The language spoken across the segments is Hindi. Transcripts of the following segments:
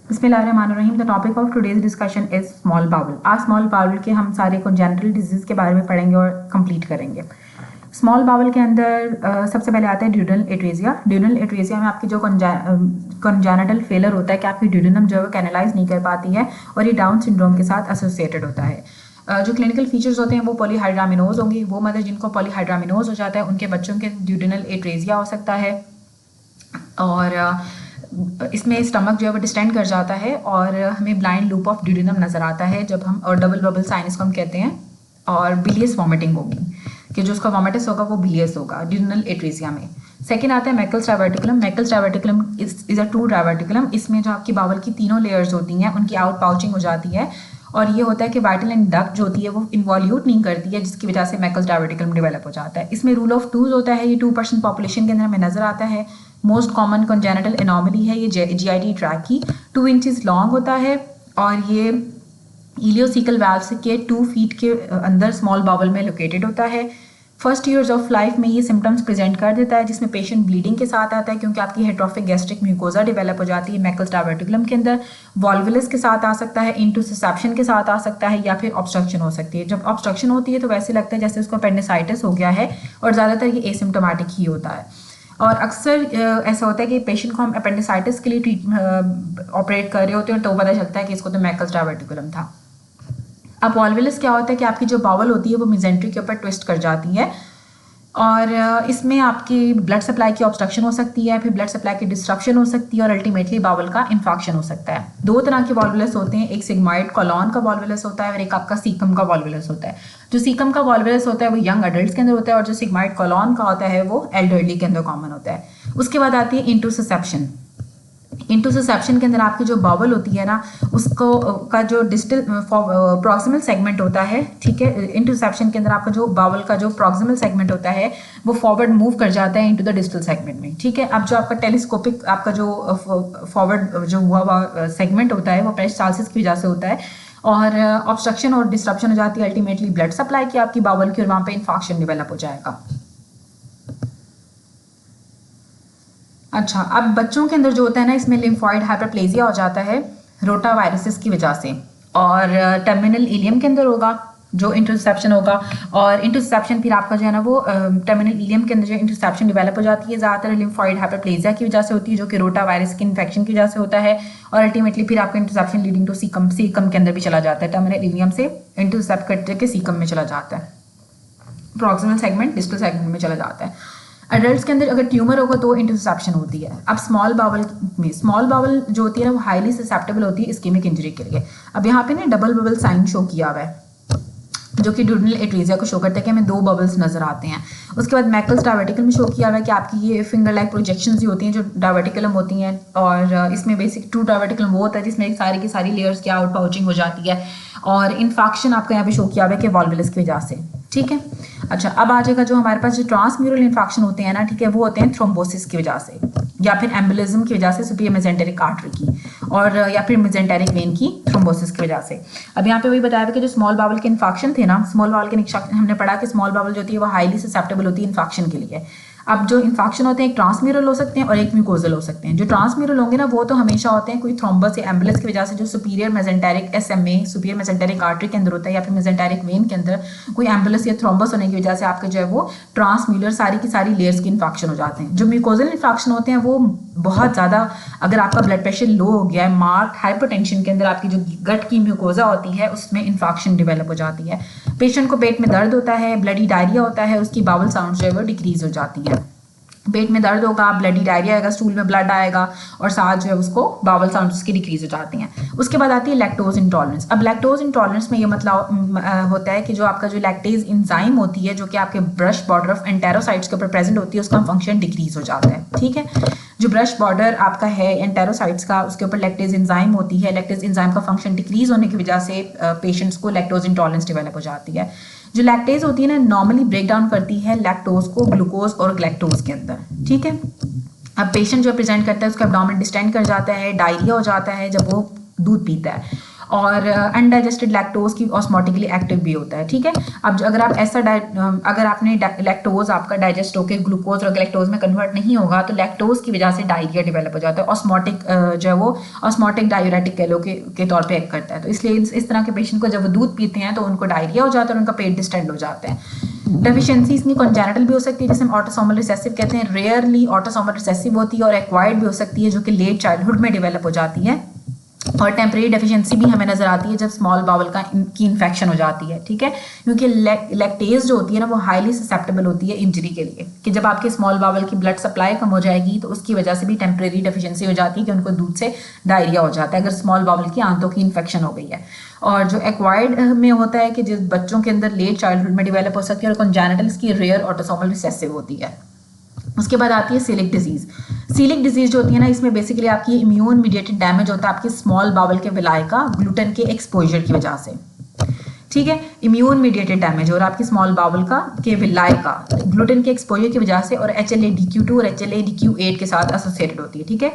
बिस्मिल्लाहिर्रहमानिर्रहीम। The topic of today's discussion is small bowel. आज स्मॉल बाउल के हम सारे कॉन्जेनिटल डिजीज़ के बारे में पढ़ेंगे और कंप्लीट करेंगे। स्मॉल बाउल के अंदर सबसे पहले आता है ड्यूडेनल एट्रेसिया। ड्यूडेनल एट्रेसिया में आपकी जो कॉन्जेनिटल फेलर होता है कि आपकी ड्यूडेनम जो है वो कैनलाइज नहीं कर पाती है और ये डाउन सिंड्रोम के साथ एसोसिएटेड होता है। जो क्लिनिकल फीचर्स होते हैं वो पॉलीहाइड्रामिनोज होंगे। वो मदर जिनको पॉलीहाइड्रामिनोज हो जाता है उनके बच्चों के ड्यूडेनल एट्रेसिया हो सकता है और इसमें स्टमक जो है वो डिस्टेंड कर जाता है और हमें ब्लाइंड लूप ऑफ ड्यूडेनम नज़र आता है जब हम, और डबल बबल साइनस को हम कहते हैं, और बिलियस वॉमिटिंग होगी कि जो उसका वॉमिटिस होगा वो बिलियस होगा ड्यूडेनल एट्रेसिया में। सेकेंड आता है Meckel's diverticulum. Meckel's diverticulum is a true diverticulum. इसमें जो आपकी बावल की तीनों लेयर्स होती हैं उनकी आउट पाउचिंग हो जाती है और ये होता है कि वाइटल एंड डक्ट जो होती है वो इन्वॉल्यूट नहीं करती है, जिसकी वजह से मैकल्स डायवर्टिकुलम डेवलप हो जाता है। इसमें रूल ऑफ टूज होता है, ये 2% पॉपुलेशन के अंदर हमें नजर आता है। मोस्ट कॉमन कॉन्जेनिटल एनोमली है ये GIT ट्रैक की। 2 इंचेस लॉन्ग होता है और ये इलियोसिकल वाल्व के 2 फीट के अंदर स्मॉल बाउल में लोकेटेड होता है। फर्स्ट ईयर्स ऑफ लाइफ में ये सिम्टम्स प्रेजेंट कर देता है, जिसमें पेशेंट ब्लीडिंग के साथ आता है क्योंकि आपकी हेट्रोफिक गैस्ट्रिक म्यूकोजा डेवलप हो जाती है मैकल्स डायवर्टिकुलम के अंदर। वॉल्वुलस के साथ आ सकता है, इंटुसिसेप्शन के साथ आ सकता है या फिर ऑब्स्ट्रक्शन हो सकती है। जब ऑब्स्ट्रक्शन होती है तो वैसे लगता है जैसे उसको अपेंडिसाइटिस हो गया है और ज़्यादातर ये एसिम्टोमेटिक ही होता है। और अक्सर ऐसा होता है कि पेशेंट को हम अपेंडिसाइटिस के लिए ऑपरेट कर रहे होते हैं तो पता चलता है कि इसको तो मैकल्स डायवर्टिकुलम था। अब वॉल्वुलस क्या होता है कि आपकी जो बावल होती है वो मेजेंट्री के ऊपर ट्विस्ट कर जाती है और इसमें आपकी ब्लड सप्लाई की ऑब्स्ट्रक्शन हो सकती है, फिर ब्लड सप्लाई की डिस्ट्रप्शन हो सकती है और अल्टीमेटली बावल का इन्फेक्शन हो सकता है। 2 तरह के वॉल्वुलस होते हैं, एक सिग्मॉइड कॉलोन का वॉल्वुलस होता है और एक आपका सीकम का वॉल्वुलस होता है। जो सीकम का वॉल्वुलस होता है वो यंग अडल्ट के अंदर होता है और जो सिग्मॉइड कॉलोन का होता है वो एल्डरली के अंदर कॉमन होता है। उसके बाद आती है इंटुसिसेप्शन। इंटुसिसेप्शन के अंदर आपकी जो बावल होती है ना उसको का जो डिस्टल प्रॉक्सिमल सेगमेंट होता है, ठीक है, इंटुसिसेप्शन के अंदर आपका जो बावल का जो प्रॉक्सिमल सेगमेंट होता है वो फॉरवर्ड मूव कर जाता है इनटू द डिस्टल सेगमेंट में, ठीक है। अब जो आपका टेलीस्कोपिक आपका जो फॉरवर्ड जो हुआ सेगमेंट होता है वो पेरिस्टालसिस की वजह से होता है और ऑब्स्ट्रक्शन और डिस्ट्रप्शन हो जाती है अल्टीमेटली ब्लड सप्लाई की आपकी बावल की और वहाँ पे इन्फेक्शन डेवलप हो जाएगा। अच्छा, अब बच्चों के अंदर जो होता है ना इसमें लिम्फॉइड हाइपरप्लेजिया हो जाता है रोटा वायरसेस की वजह से और टर्मिनल इलियम के अंदर होगा जो इंटरसेप्शन होगा और इंटरसेप्शन फिर आपका जो है ना वो टर्मिनल इलियम के अंदर जो इंटरसेप्शन डेवलप हो जाती है ज़्यादातर लिम्फॉइड हाइपरप्लेजिया की वजह से होती है जो कि रोटा वायरस की इन्फेक्शन की वजह से होता है और अल्टीमेटली फिर आपका इंटरसेप्शन लीडिंग टू सीकम के अंदर भी चला जाता है। टर्मिनल इलियम से इंटरसेप्ट करके सीकम में चला जाता है, प्रॉक्सिमल सेगमेंट डिस्टल सेगमेंट में चला जाता है। एडल्ट्स के अंदर अगर ट्यूमर होगा तो इंटरसेप्शन होती है। अब स्मॉल बावल में स्मॉल बावल जो होती है ना वो हाईली ससेप्टेबल होती है इस्केमिक इंजरी के लिए। अब यहाँ पे ना डबल बबल साइन शो किया हुआ है जो कि ड्यूडेनल एट्रेसिया को शो करता है कि हमें 2 बबल्स नजर आते हैं। उसके बाद मैकल्स डायवर्टिकल में शो किया हुआ है कि आपकी ये फिंगर लाइक प्रोजेक्शंस ही होती हैं जो डायवर्टिकुलम होती हैं और इसमें बेसिक ट्रू डायवर्टिकुलम वो होता है जिसमें एक सारी की सारी लेयर्स की आउट पाउचिंग हो जाती है और इन्फेक्शन आपका यहाँ पे शो किया हुआ है कि वॉल्वुलस की वजह से, ठीक है। अच्छा, अब आ जाएगा जो हमारे पास जो ट्रांसम्यूरल इन्फेक्शन होते हैं ना, ठीक है, वो होते हैं थ्रोम्बोसिस की वजह से या फिर एम्बोलिज्म की वजह से सुपीरियर मेसेंटेरिक आर्टरी की और या फिर मेसेंटेरिक वेन की थ्रोम्बोसिस की वजह से। अब यहाँ पे वही बताया कि जो स्मॉल बावल के इन्फेक्शन थे ना, स्मॉल बावल के इन्फेक्शन हमने पढ़ा कि स्मॉल बावल जो होती है वो हाईली ससेप्टेबल होती है इन्फेक्शन के लिए। अब जो इन्फेक्शन होते हैं एक ट्रांसम्यूरल हो सकते हैं और एक म्यूकोजल हो सकते हैं। जो ट्रांसम्यूरल होंगे ना वो तो हमेशा होते हैं कोई थ्रोम्बस या एम्बुलेंस की वजह से जो superior mesenteric SMA superior mesenteric artery के अंदर होता है या फिर मेसेंटेरिक वेन के अंदर कोई एम्बुलेंस या थ्रोम्बस होने की वजह से आपके जो है वो ट्रांसम्यूरल सारी की सारी लेयर्स की इन्फेक्शन हो जाते हैं। जो म्यूकोजल इन्फेक्शन होते हैं वो बहुत ज़्यादा, अगर आपका ब्लड प्रेशर लो हो गया है, मार्क्ड हाइपरटेंशन के अंदर आपकी जो गट की म्यूकोजा होती है उसमें इन्फेक्शन डेवलप हो जाती है। पेशेंट को पेट में दर्द होता है, ब्लडी डायरिया होता है, उसकी बावल साउंड जो है वो डिक्रीज हो जाती है। पेट में दर्द होगा, ब्लडी डायरिया आएगा, स्टूल में ब्लड आएगा और साथ जो है उसको बावल साउंड उसकी डिक्रीज हो जाती हैं। उसके बाद आती है लैक्टोज इंटॉलरेंस। अब लैक्टोज इंटॉलरेंस में ये मतलब होता है कि जो आपका जो लैक्टेज इंजाइम होती है जो कि आपके ब्रश बॉर्डर ऑफ एंटेरोसाइट्स के ऊपर प्रेजेंट होती है उसका फंक्शन डिक्रीज हो जाता है, ठीक है। जो ब्रश बॉर्डर आपका है एंटेरोसाइट्स का उसके ऊपर लैक्टेज इंजाइम होती है, लैक्टेज इंजाइम का फंक्शन डिक्रीज होने की वजह से पेशेंट्स को लैक्टोज इंटॉलरेंस डेवलप हो जाती है। जो लैक्टेज होती है ना नॉर्मली ब्रेक डाउन करती है लैक्टोज को ग्लूकोज और ग्लैक्टोज के अंदर, ठीक है। अब पेशेंट जो प्रेजेंट करता है उसका एब्डोमेन डिस्टेंड कर जाता है, डायरिया हो जाता है जब वो दूध पीता है और अनडाइजेस्टेड लैक्टोज की ऑस्मोटिकली एक्टिव भी होता है, ठीक है। अब अगर आप ऐसा अगर आपने लैक्टोज आपका डाइजेस्ट होकर ग्लूकोज और लैक्टोज में कन्वर्ट नहीं होगा तो लैक्टोज की वजह से डायरिया डेवलप हो जाता है। ऑस्मोटिक जो है वो ऑस्मोटिक डायूरेटिक कह लो के तौर पे एक्ट करता है। तो इसलिए इस तरह के पेशेंट को जब वो दूध पीते हैं तो उनको डायरिया हो जाता है और उनका पेट डिस्टेंड हो जाता है। डेफिशिएंसी इसकी कॉन्जेनिटल भी हो सकती है, जिसे हम ऑटोसोमल रिसेसिव कहते हैं। रेयरली ऑटोसोमल रिसेसिव होती है और एक्वायर्ड भी हो सकती है, जो कि लेट चाइल्डहुड में डेवलप हो जाती है। और टेम्परेरी डेफिशिएंसी भी हमें नजर आती है जब स्मॉल बाउल की इन्फेक्शन हो जाती है, ठीक है। क्योंकि लैक्टेज जो होती है ना वो हाईली ससेप्टेबल होती है इंजरी के लिए, कि जब आपके स्मॉल बाउल की ब्लड सप्लाई कम हो जाएगी तो उसकी वजह से भी टेम्परेरी डेफिशिएंसी हो जाती है कि उनको दूध से डायरिया हो जाता है अगर स्मॉल बाउल की आंतों की इन्फेक्शन हो गई है। और जो एक्वायर्ड में होता है कि जिस बच्चों के अंदर लेट चाइल्डहुड में डेवलप हो सकती है, और कॉन्जेनिटल इसकी रेयर ऑटोसोमल रिसेसिव होती है। उसके बाद आती है सीलिक डिजीज। सीलिक डिजीज जो होती है ना, इसमें बेसिकली आपकी इम्यून मीडिएटेड डैमेज होता है आपके स्मॉल बाउल के विलाय का ग्लूटेन के एक्सपोजर की वजह से, ठीक है। इम्यून मीडिएटेड डैमेज और आपकी स्मॉल बाउल का के विलाय का ग्लूटेन के एक्सपोजर की वजह से, और HLA-DQ2 और HLA-DQ8 के साथ एसोसिएटेड होती है, ठीक है।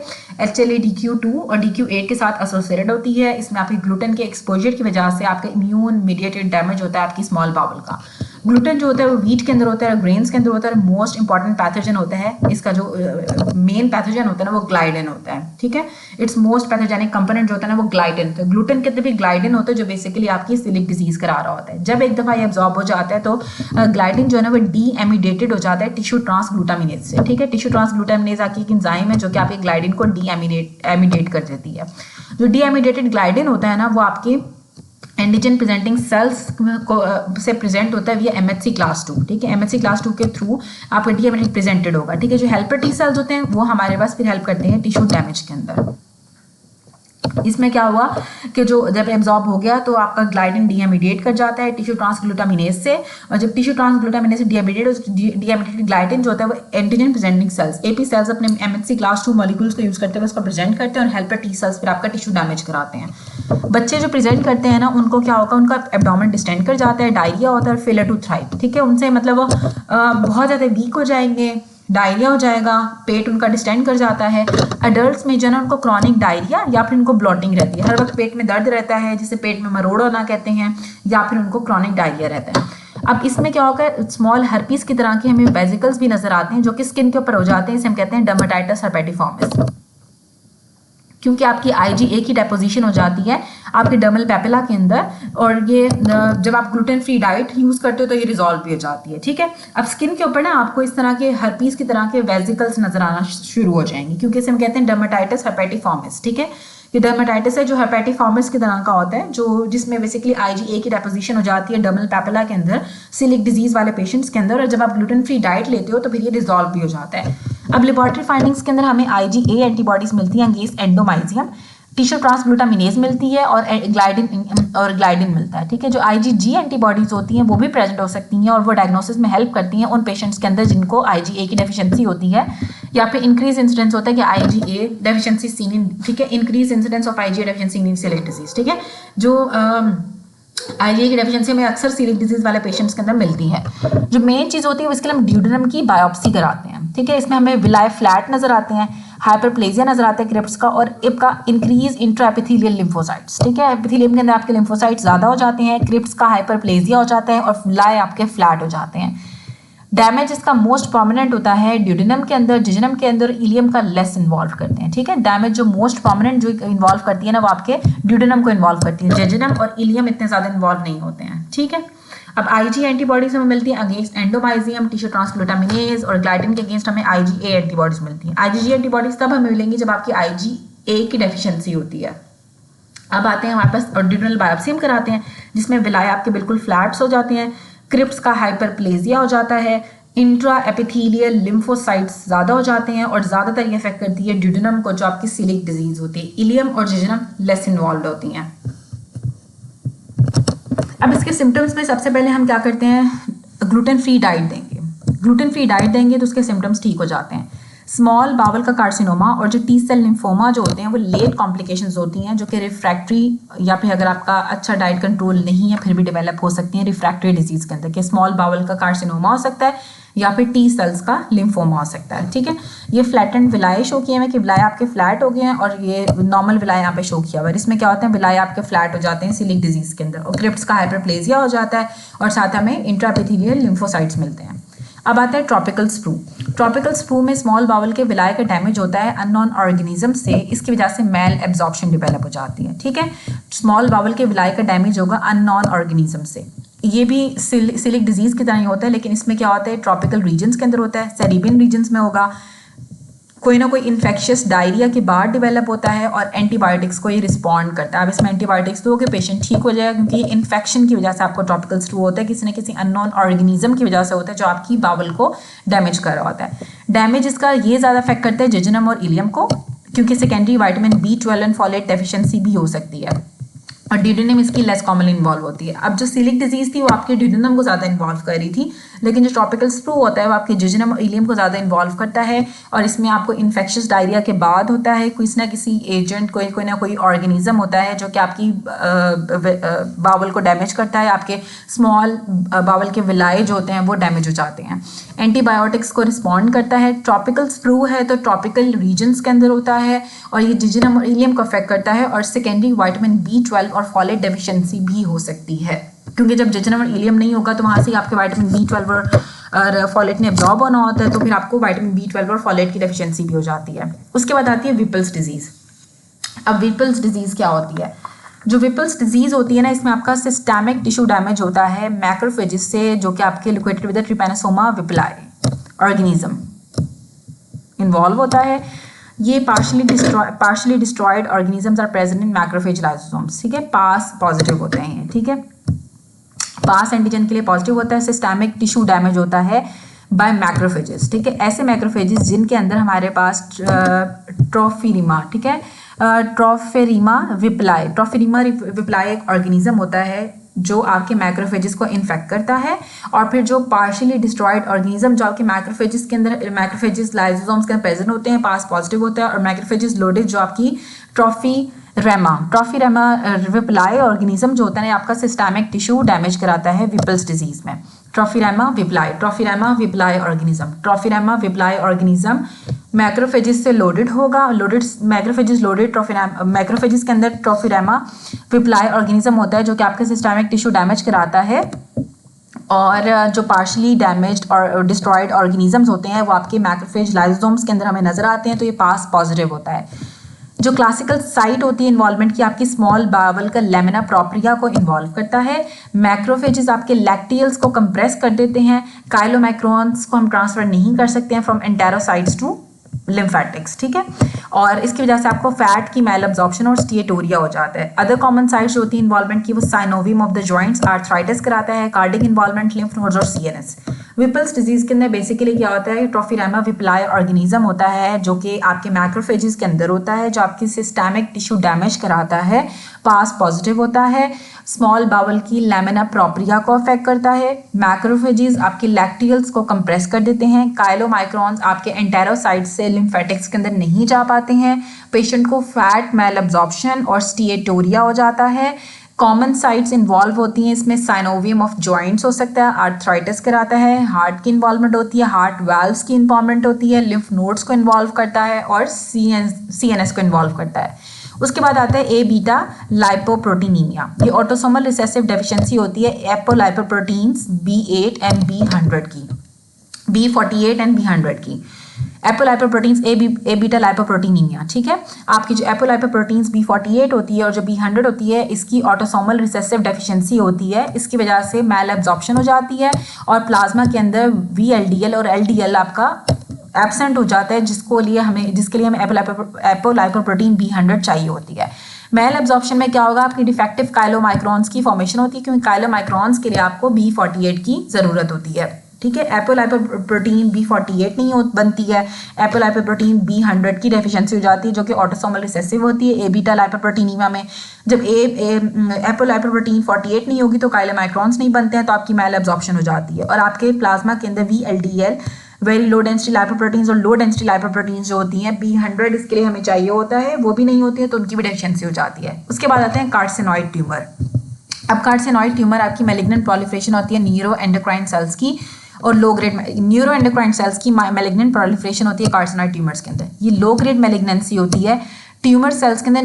HLA-DQ2 और DQ8 के साथ एसोसिएटेड होती है। इसमें आपकी ग्लूटेन के एक्सपोजर की वजह से आपका इम्यून मीडिएटेड डैमेज होता है आपकी स्मॉल बाउल का। ग्लूटेन जो होता है वो व्हीट के अंदर होता है, ग्रेन्स के अंदर होता है। मोस्ट इंपॉर्टेंट पैथोजन होता है इसका, जो मेन पैथोजन होता है ना वो ग्लाइडिन होता है, ठीक है। इट्स मोस्ट पैथोजेनिक कंपोनेंट जो होता है ना वो ग्लाइडिन। तो ग्लूटेन के अंदर भी ग्लाइडिन होता है जो बेसिकली आपकी सीलिक डिजीज करा रहा होता है। जब एक दफा ये एब्जॉर्ब हो जाता है तो ग्लाइडिन जो है ना वो डीएमिडेटेड हो जाता है टिश्यू ट्रांसग्लूटामिनेज से, ठीक है। टिश्यू ट्रांसग्लूटामिनेज आपकी एक एंजाइम है जो कि आपके ग्लाइडिन को डीएमिडेट कर देती है। जो डीएमिडेटेड ग्लाइडिन होता है ना वो आपके एंटीजन प्रेजेंटिंग सेल्स से प्रेजेंट होता है विया MHC क्लास 2, ठीक है। MHC क्लास 2 के थ्रू आपका डीएमिडेटेड प्रेजेंटेड होगा, ठीक है। जो हेल्पर टी सेल्स होते हैं वो हमारे पास फिर हेल्प करते हैं टिश्यू डैमेज के अंदर। इसमें क्या हुआ कि जो जब एब्जॉर्ब हो गया तो आपका ग्लाइडिन डीएमिडेट कर जाता है टिश्यू ट्रांसग्लूटामिनेज से, और जब टिश्यू ट्रांसग्लूटामिनेज से डीएमिडेटेड ग्लाइडिन जो होता है वो antigen presenting cells AP cells अपने MHC क्लास 2 मॉलिक्यूल्स को यूज करते हुए उसको प्रेजेंट करते हैं, और हेल्पर टी सेल्स फिर आपका टिश्यू डैमेज कराते हैं। बच्चे जो प्रेजेंट करते हैं ना उनको क्या होगा, उनका एब्डोमेन डिस्टेंड कर जाता है, डायरिया होता है, फेलियर टू थ्राइव, ठीक है। उनसे मतलब वो बहुत ज़्यादा वीक हो जाएंगे, डायरिया हो जाएगा, पेट उनका डिस्टेंड कर जाता है। अडल्ट्स में जो है ना उनको क्रॉनिक डायरिया या फिर उनको ब्लॉटिंग रहती है, हर वक्त पेट में दर्द रहता है जिसे पेट में मरोड़ होना कहते हैं, या फिर उनको क्रॉनिक डायरिया रहता है। अब इसमें क्या होगा, स्मॉल हर्पीस की तरह के हमें वेजिकल्स भी नजर आते हैं जो कि स्किन के ऊपर हो जाते हैं, इसे हम कहते हैं डर्मेटाइटिस हर्पेटिफॉर्मिस, क्योंकि आपकी IgA की डेपोजिशन हो जाती है आपके डर्मल पेपिला के अंदर, और ये जब आप ग्लूटेन फ्री डाइट यूज करते हो तो ये रिजॉल्व भी हो जाती है, ठीक है। अब स्किन के ऊपर ना आपको इस तरह के हर्पीस की तरह के वेजिकल्स नजर आना शुरू हो जाएंगे, क्योंकि इसे हम कहते हैं डर्मेटाइटिस हर्पेटिफॉर्मिस, ठीक है। ये डर्मेटाइटिस है जो हर्पेटिफॉर्मिस की तरह का होता है, जो जिसमें बेसिकली IgA की डेपोजिशन हो जाती है डर्मल पेपिला के अंदर सीलिक डिजीज वाले पेशेंट्स के अंदर, और जब आप ग्लूटेन फ्री डाइट लेते हो तो फिर ये रिजॉल्व भी हो जाता है। अब लेबोरेटरी फाइंडिंग्स के अंदर हमें IgA एंटीबॉडीज मिलती हैं अगेंस्ट एंडोमाइजियम, टिश्यू ट्रांसग्लूटामिनेज मिलती है, और ग्लाइडिन मिलता है, ठीक है। जो IgG एंटीबॉडीज होती हैं वो भी प्रेजेंट हो सकती हैं और वो डायग्नोसिस में हेल्प करती हैं उन पेशेंट्स के अंदर जिनको IgA की डेफिशिएंसी होती है, या फिर इंक्रीज इंसिडेंस होता है कि IgA डेफिशिएंसी सीन इन, ठीक है, increase incidence of IgA deficiency in coeliac disease, ठीक है। जो IgA की डेफिशिएंसी में अक्सर सीलिक डिजीज वाले पेशेंट्स के अंदर मिलती है। जो मेन चीज़ होती है उसके लिए हम ड्यूडेनम की बायोप्सी कराते हैं, ठीक है। इसमें हमें विलाय फ्लैट नजर आते हैं, हाइपरप्लेजिया नजर आता है क्रिप्स का, और इप का इंक्रीज इंट्रा एपिथेलियल लिम्फोसाइट्स, ठीक है। एपिथेलियम के अंदर आपके लिम्फोसाइट्स ज़्यादा हो जाते हैं, क्रिप्स का हाइपरप्लेजिया हो जाता है, और विलाय आपके फ्लैट हो जाते हैं। डैमेज इसका मोस्ट प्रोमिनेंट होता है ड्यूडेनम के अंदर, जिजनम के अंदर इलियम का लेस इन्वॉल्व करते हैं, ठीक है। डैमेज जो मोस्ट प्रोमिनेंट जो इन्वॉल्व करती है ना वो आपके ड्यूडेनम को इन्वॉल्व करती है, जिजनम और इलियम इतने ज़्यादा इन्वॉल्व नहीं होते हैं, ठीक है। अब IG एंटीबॉडीज हमें मिलती है अगेंस्ट एंडोमाइजियम, टिश्यू ट्रांसग्लूटामिनेज, और ग्लाइडिन के अगेंस्ट हमें IgA एंटीबॉडीज मिलती हैं। IgG एंटीबॉडीज तब हमें मिलेंगी जब आपकी IgA की डेफिशिएंसी होती है। अब आते हैं हमारे पास ड्यूडेनल बायोप्सी हम कराते हैं जिसमें विलाय आपके बिल्कुल फ्लैट्स हो जाते हैं, क्रिप्स का हाइपरप्लेजिया हो जाता है, इंट्रा एपिथेलियल लिम्फोसाइट्स ज़्यादा हो जाते हैं, और ज़्यादातर ये अफेक्ट करती है ड्यूडेनम को जो आपकी सीलिक डिजीज होती है। इलियम और जिजनम लेस इन्वॉल्व होती हैं। अब इसके सिम्टम्स में सबसे पहले हम क्या करते हैं, ग्लूटेन फ्री डाइट देंगे। ग्लूटेन फ्री डाइट देंगे तो उसके सिम्टम्स ठीक हो जाते हैं। स्मॉल बावल का कार्सिनोमा और जो टी सेल लिम्फोमा जो होते हैं वो लेट कॉम्प्लिकेशंस होती हैं, जो कि रिफ्रैक्टरी या फिर अगर आपका अच्छा डाइट कंट्रोल नहीं है फिर भी डेवलप हो सकती हैं रिफ्रैक्टरी डिजीज के अंदर, कि स्मॉल बावल का कार्सिनोमा हो सकता है या फिर टी सेल्स का लिम्फोमा हो सकता है। ठीक है, ये फ्लैटेंड विलाय शो किए हैं कि विलाय आपके फ्लैट हो गए हैं, और ये नॉर्मल विलाय यहाँ पे शो किया हुआ है। इसमें क्या होता है, विलाय आपके फ्लैट हो जाते हैं सीलिक डिजीज के अंदर, और क्रिप्ट्स का हाइपरप्लेजिया हो जाता है, और साथ हमें इंट्राएपिथेलियल लिम्फोसाइट्स मिलते हैं। अब आता है ट्रॉपिकल स्प्रू। ट्रॉपिकल स्प्रू में स्मॉल बावल के विलाय का डैमेज होता है अननोन ऑर्गेनिज्म से, इसकी वजह से मेल एब्जॉर्प्शन डेवलप हो जाती है। ठीक है, स्मॉल बावल के विलाय का डैमेज होगा अननोन ऑर्गेनिज्म से। ये भी सिलिक डिजीज की तरह ही होता है, लेकिन इसमें क्या होता है, ट्रॉपिकल रीजन्स के अंदर होता है, सेरिबियन रीजन्स में होगा, कोई ना कोई इन्फेक्शियस डायरिया के बाद डेवलप होता है, और एंटीबायोटिक्स को ये रिस्पॉन्ड करता है। अब इसमें एंटीबायोटिक्स दोगे पेशेंट ठीक हो जाएगा, क्योंकि ये इन्फेक्शन की वजह से आपको ट्रॉपिकल स्प्रू होता है, किसी न किसी अननोन ऑर्गेनिज्म की वजह से होता है जो आपकी बावल को डैमेज कर रहा होता है। डैमेज इसका ये ज़्यादा अफेक्ट करता है जेजुनम और इलियम को, क्योंकि secondary vitamin B12 and folate deficiency भी हो सकती है, और ड्यूडेनम इसकी लेस कॉमनली इन्वॉल्व होती है। अब जो सिलिक डिजीज थी वो आपके ड्यूडेनम को ज़्यादा इन्वॉल्व कर रही थी, लेकिन जो ट्रॉपिकल स्प्रू होता है वो आपके जेजुनम और इलियम को ज़्यादा इन्वॉल्व करता है, और इसमें आपको इन्फेक्शियस डायरिया के बाद होता है, किसी ना किसी एजेंट कोई ना कोई ऑर्गेनिज्म होता है जो कि आपकी बावल को डैमेज करता है, आपके स्मॉल बावल के विलाय जो होते हैं वो डैमेज हो जाते हैं। एंटीबायोटिक्स को रिस्पॉन्ड करता है। ट्रॉपिकल स्प्रू है तो ट्रॉपिकल रीजन्स के अंदर होता है, और ये जेजुनम और इलियम को अफेक्ट करता है, और सेकेंडरी विटामिन B12 और फॉलेट डेफिशिएंसी भी हो सकती है, क्योंकि जब जेजुनम और इलियम नहीं होगा तो वहाँ से आपके विटामिन B12 और फॉलेट ने एब्जॉर्ब होना होता है, तो फिर आपको विटामिन B12 और फॉलेट की डेफिशिएंसी भी हो जाती है। उसके बाद आती है विपल्स डिजीज़। अब विपल्स डिजीज़ क्या होती है? जो विपल्स डिजीज़ होती है ना, इसमें आपका सिस्टेमिक टिश्यू डैमेज होता है मैक्रोफेजेस से, जो कि आपके liquidated with trypanosoma whipplei organism involve होता है। ये partially destroyed organisms are present in macrophage lysosomes. ठीक है, पास पॉजिटिव होते हैं ये। ठीक है, पास एंटीजन के लिए पॉजिटिव होता है। सिस्टेमिक टिश्यू डैमेज होता है बाय मैक्रोफेजेस। ठीक है, ऐसे मैक्रोफेजेस जिनके अंदर हमारे पास ट्रोफिरिमा, ठीक है, ट्रोफेरिमा विप्लाई एक ऑर्गेनिज्म होता है जो आपके मैक्रोफेजेस को इन्फेक्ट करता है, और फिर जो पार्शियली डिस्ट्रॉयड ऑर्गेनिज्म जो आपके मैक्रोफेजेस के अंदर मैक्रोफेजेस लाइसोसोम्स के अंदर प्रेजेंट होते हैं, पास पॉजिटिव होता है, और मैक्रोफेजेस लोडेड जो आपकी ट्रॉफीरेमा विप्लाई ऑर्गेनिज्म जो होता है आपका सिस्टेमिक टिश्यू डैमेज कराता है विपल्स डिजीज में। ट्रॉफीरेमा विप्लाई ऑर्गेनिज्म मैक्रोफेजेस से लोडेड होगा, मैक्रोफेजेस के अंदर ट्रॉफीरेमा विप्लाई ऑर्गेनिज्म होता है जो कि आपके सिस्टेमिक टिश्यू डैमेज कराता है, और जो पार्शली डैमेज्ड और डिस्ट्रॉयड ऑर्गेनिजम्स होते हैं वो आपके मैक्रोफेज लाइसोसोम्स के अंदर हमें नजर आते हैं, तो ये पास पॉजिटिव होता है। जो क्लासिकल साइट होती है इन्वॉल्वमेंट की, आपकी स्मॉल बावल का लेमिना प्रोप्रिया को इन्वॉल्व करता है। मैक्रोफेजेस आपके लैक्टियल्स को कंप्रेस कर देते हैं। काइलोमाइक्रोन्स को हम ट्रांसफर नहीं कर सकते हैं फ्रॉम एंटेरोसाइट्स टू लिम्फेटिक्स। ठीक है, और इसकी वजह से आपको फैट की मेल एब्जॉर्प्शन और स्टिएटोरिया हो जाता है। अदर कॉमन साइट्स जो होती है इन्वॉल्वमेंट की, वो साइनोवियम ऑफ द जॉइंट्स, आर्थराइटिस कराता है, कार्डिक इन्वॉल्वमेंट, लिम्फ नोड्स और CNS। विपल्स डिजीज के अंदर बेसिकली क्या होता है, ट्रॉफीरेमा विप्लाई ऑर्गेनिज्म होता है जो कि आपके मैक्रोफेजेस के अंदर होता है, जो आपकी सिस्टेमिक टिश्यू डैमेज कराता है, पास पॉजिटिव होता है। स्मॉल बावल की लेमिना प्रोप्रिया को अफेक्ट करता है। मैक्रोफेजेस आपके लैक्टियल्स को कंप्रेस कर देते हैं। काइलोमाइक्रोन्स आपके एंटेरोसाइट्स से लिम्फेटिक्स के अंदर नहीं जा पाते हैं। पेशेंट को फैट मेल एब्जॉर्प्शन और स्टिएटोरिया हो जाता है। कॉमन साइट्स इन्वॉल्व होती हैं इसमें, साइनोवियम ऑफ जॉइंट्स हो सकता है, आर्थराइटिस कराता है, हार्ट की इन्वॉल्वमेंट होती है, हार्ट वाल्व्स की इन्वॉल्वमेंट होती है, लिम्फ नोड्स को इन्वॉल्व करता है, और CNS को इन्वॉल्व करता है। उसके बाद आता है ए बीटा लाइपोप्रोटीनीमिया। ये ऑटोसोमल रिसेसिव डेफिशिएंसी होती है एपोलाइपोप्रोटीन्स B8 एंड B100 की, B48 एंड B100 की। एपोलाइपोप्रोटीन्स ए बीटा लाइपोप्रोटीनीमिया। ठीक है, आपकी जो एपोलाइपोप्रोटीन्स B48 होती है और जो B100 होती है, इसकी ऑटोसोमल रिसेसिव डेफिशिएंसी होती है। इसकी वजह से मेल एब्जॉर्प्शन हो जाती है, और प्लाज्मा के अंदर VLDL और LDL आपका एब्सेंट हो जाता है, जिसके लिए हमें एपोलाइपोप्रोटीन B100 चाहिए होती है। मेल एब्जॉर्प्शन में क्या होगा, आपकी डिफेक्टिव काइलोमाइक्रोन्स की फॉर्मेशन होती है, क्योंकि काइलोमाइक्रोन्स के लिए आपको B48 की ज़रूरत होती है। ठीक है, एपोलाइपोप्रोटीन B48 नहीं बनती है, एपोलाइपोप्रोटीन B100 की डेफिशिएंसी हो जाती है, जो कि ऑटोसोमल रिसेसिव होती है ए बीटा लाइपोप्रोटीनीमिया में। जब एपोलाइपोप्रोटीन 48 नहीं होगी तो काइलोमाइक्रोन्स नहीं बनते हैं, तो आपकी मेल एब्जॉर्प्शन हो जाती है, और आपके प्लाज्मा के अंदर VLDL very low density lipoproteins और लो डेंसिटी लाइपोप्रोटीन्स जो होती हैं B100 इसके लिए हमें चाहिए होता है, वो भी नहीं होती है, तो उनकी भी डेफिशिएंसी हो जाती है। उसके बाद आते हैं कार्सिनॉइड ट्यूमर। अब कार्सिनॉइड ट्यूमर आपकी मैलिग्नेंट प्रोलिफरेशन होती है न्यूरो एंडोक्राइन सेल्स की, और low grade neuro endocrine cells की मैलिग्नेंट प्रोलिफरेशन होती है कार्सिनॉइड ट्यूमर्स के अंदर। ये लो ग्रेड मैलिग्नेंसी होती है। ट्यूमर सेल्स के अंदर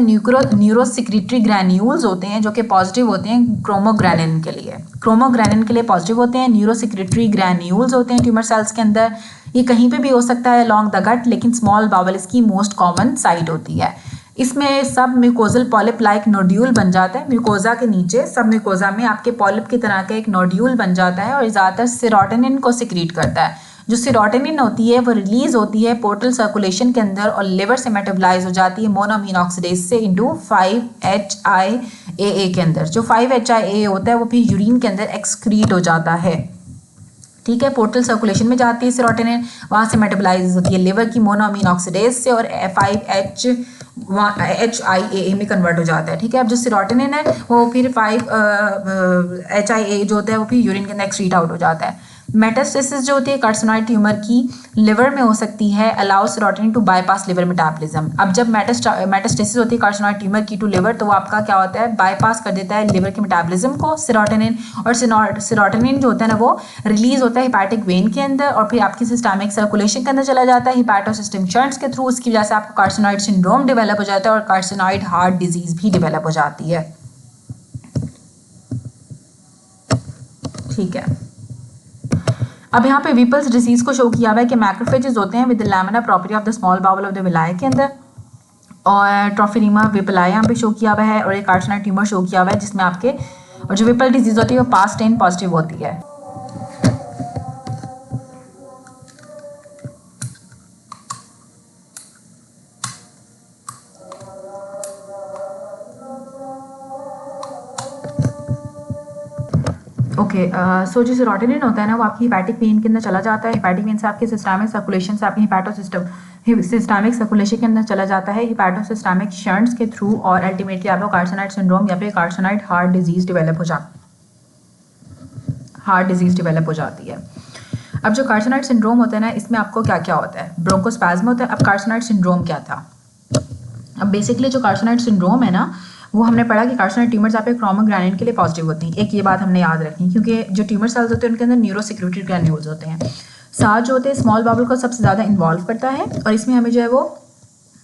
न्यूरोसिक्रीटरी ग्रैन्यूल्स होते हैं जो कि पॉजिटिव होते हैं क्रोमोग्रेनिन के लिए, क्रोमोग्रेनिन के लिए पॉजिटिव होते हैं। न्यूरोसिक्रीटरी ग्रैन्यूल्स होते हैं ट्यूमर सेल्स के अंदर। ये कहीं पे भी हो सकता है अलॉन्ग द गट, लेकिन स्मॉल बावल इसकी मोस्ट कॉमन साइट होती है। इसमें सब म्यूकोजल पॉलिप लाइक नोड्यूल बन जाता है। म्यूकोजा के नीचे सब म्यूकोजा में आपके पॉलिप की तरह का एक नोड्यूल बन जाता है और ज़्यादातर सेरोटोनिन को सिक्रीट करता है। जो सेरोटोनिन होती है वो रिलीज होती है पोर्टल सर्कुलेशन के अंदर और लिवर से मेटाबोलाइज हो जाती है मोनोअमीन ऑक्सीडेज से इनटू 5-HIAA के अंदर। जो 5-HIAA होता है वो फिर यूरिन के अंदर एक्सक्रीट हो जाता है। ठीक है, पोर्टल सर्कुलेशन में जाती है सेरोटोनिन, वहाँ से मेटाबोलाइज होती है लिवर की मोनोअमीन ऑक्सीडेज से और 5-HIAA में कन्वर्ट हो जाता है। ठीक है, अब जो सेरोटोनिन है वो फिर 5-HIAA जो होता है वो फिर यूरिन के अंदर एक्सक्रीट आउट हो जाता है। मेटास्टेसिस जो होती है कार्सिनॉइड ट्यूमर की लिवर में हो सकती है, allow serotonin to bypass liver metabolism. अब जब मेटास्टेसिस होती है कार्सिनॉइड ट्यूमर की टू लिवर, तो वो आपका क्या होता है, बाईपास कर देता है लिवर के मेटाबॉलिज्म को सेरोटोनिन, और सेरोटोनिन जो होता है ना वो रिलीज होता है हिपैटिक वेन के अंदर और फिर आपकी सिस्टमिक सर्कुलेशन के अंदर चला जाता है हिपैटोसिस्टम शंट्स के थ्रू। उसकी वजह से आपको कार्सिनॉइड सिंड्रोम डेवलप हो जाता है और कार्सिनॉइड हार्ट डिजीज भी डेवलप हो जाती है। ठीक है, अब यहाँ पे वीपल्स डिजीज को शो किया हुआ है कि मैक्रोफेजेस होते हैं with the lamina propria of the small bowel of the villi के अंदर, और ट्रॉफिलीमा विपलाय यहाँ पे शो किया हुआ है, और एक कार्सिनॉइड ट्यूमर शो किया हुआ है जिसमें आपके, और जो वीपल डिजीज होती है वो पास 10 पॉजिटिव होती है। ओके, सो जो सेरोटोनिन होता है ना वो आपकी हिपैटिक वेन के अंदर चला जाता है। हिपैटिक वेन से आपके सिस्टमिक सर्कुलेशन से आपके सिस्टमिक सर्कुलेशन के अंदर चला जाता है हिपैटोसिस्टमिक शंट्स के थ्रू, और अल्टीमेटली आपको कार्सिनॉइड सिंड्रोम या फिर कार्सिनॉइड हार्ट डिजीज डेवलप हो जाती है। अब जो कार्सिनॉइड सिंड्रोम होता है ना इसमें आपको क्या क्या होता है, ब्रोंकोस्पैज्म होता है। अब कार्सिनॉइड सिंड्रोम क्या था, अब बेसिकली जो कार्सिनॉइड सिंड्रोम है ना वो हमने पढ़ा कि कार्सिनॉइड ट्यूमर्स आप क्रोमोग्रेनिन के लिए पॉजिटिव होती हैं। एक ये बात हमने याद रखनी, क्योंकि जो ट्यूमर सेल्स होते हैं उनके अंदर न्यूरोसिक्रीटरी ग्रैन्यूल्स होते हैं। साथ जो होते हैं स्मॉल बाउल को सबसे ज़्यादा इन्वॉल्व करता है, और इसमें हमें जो है वो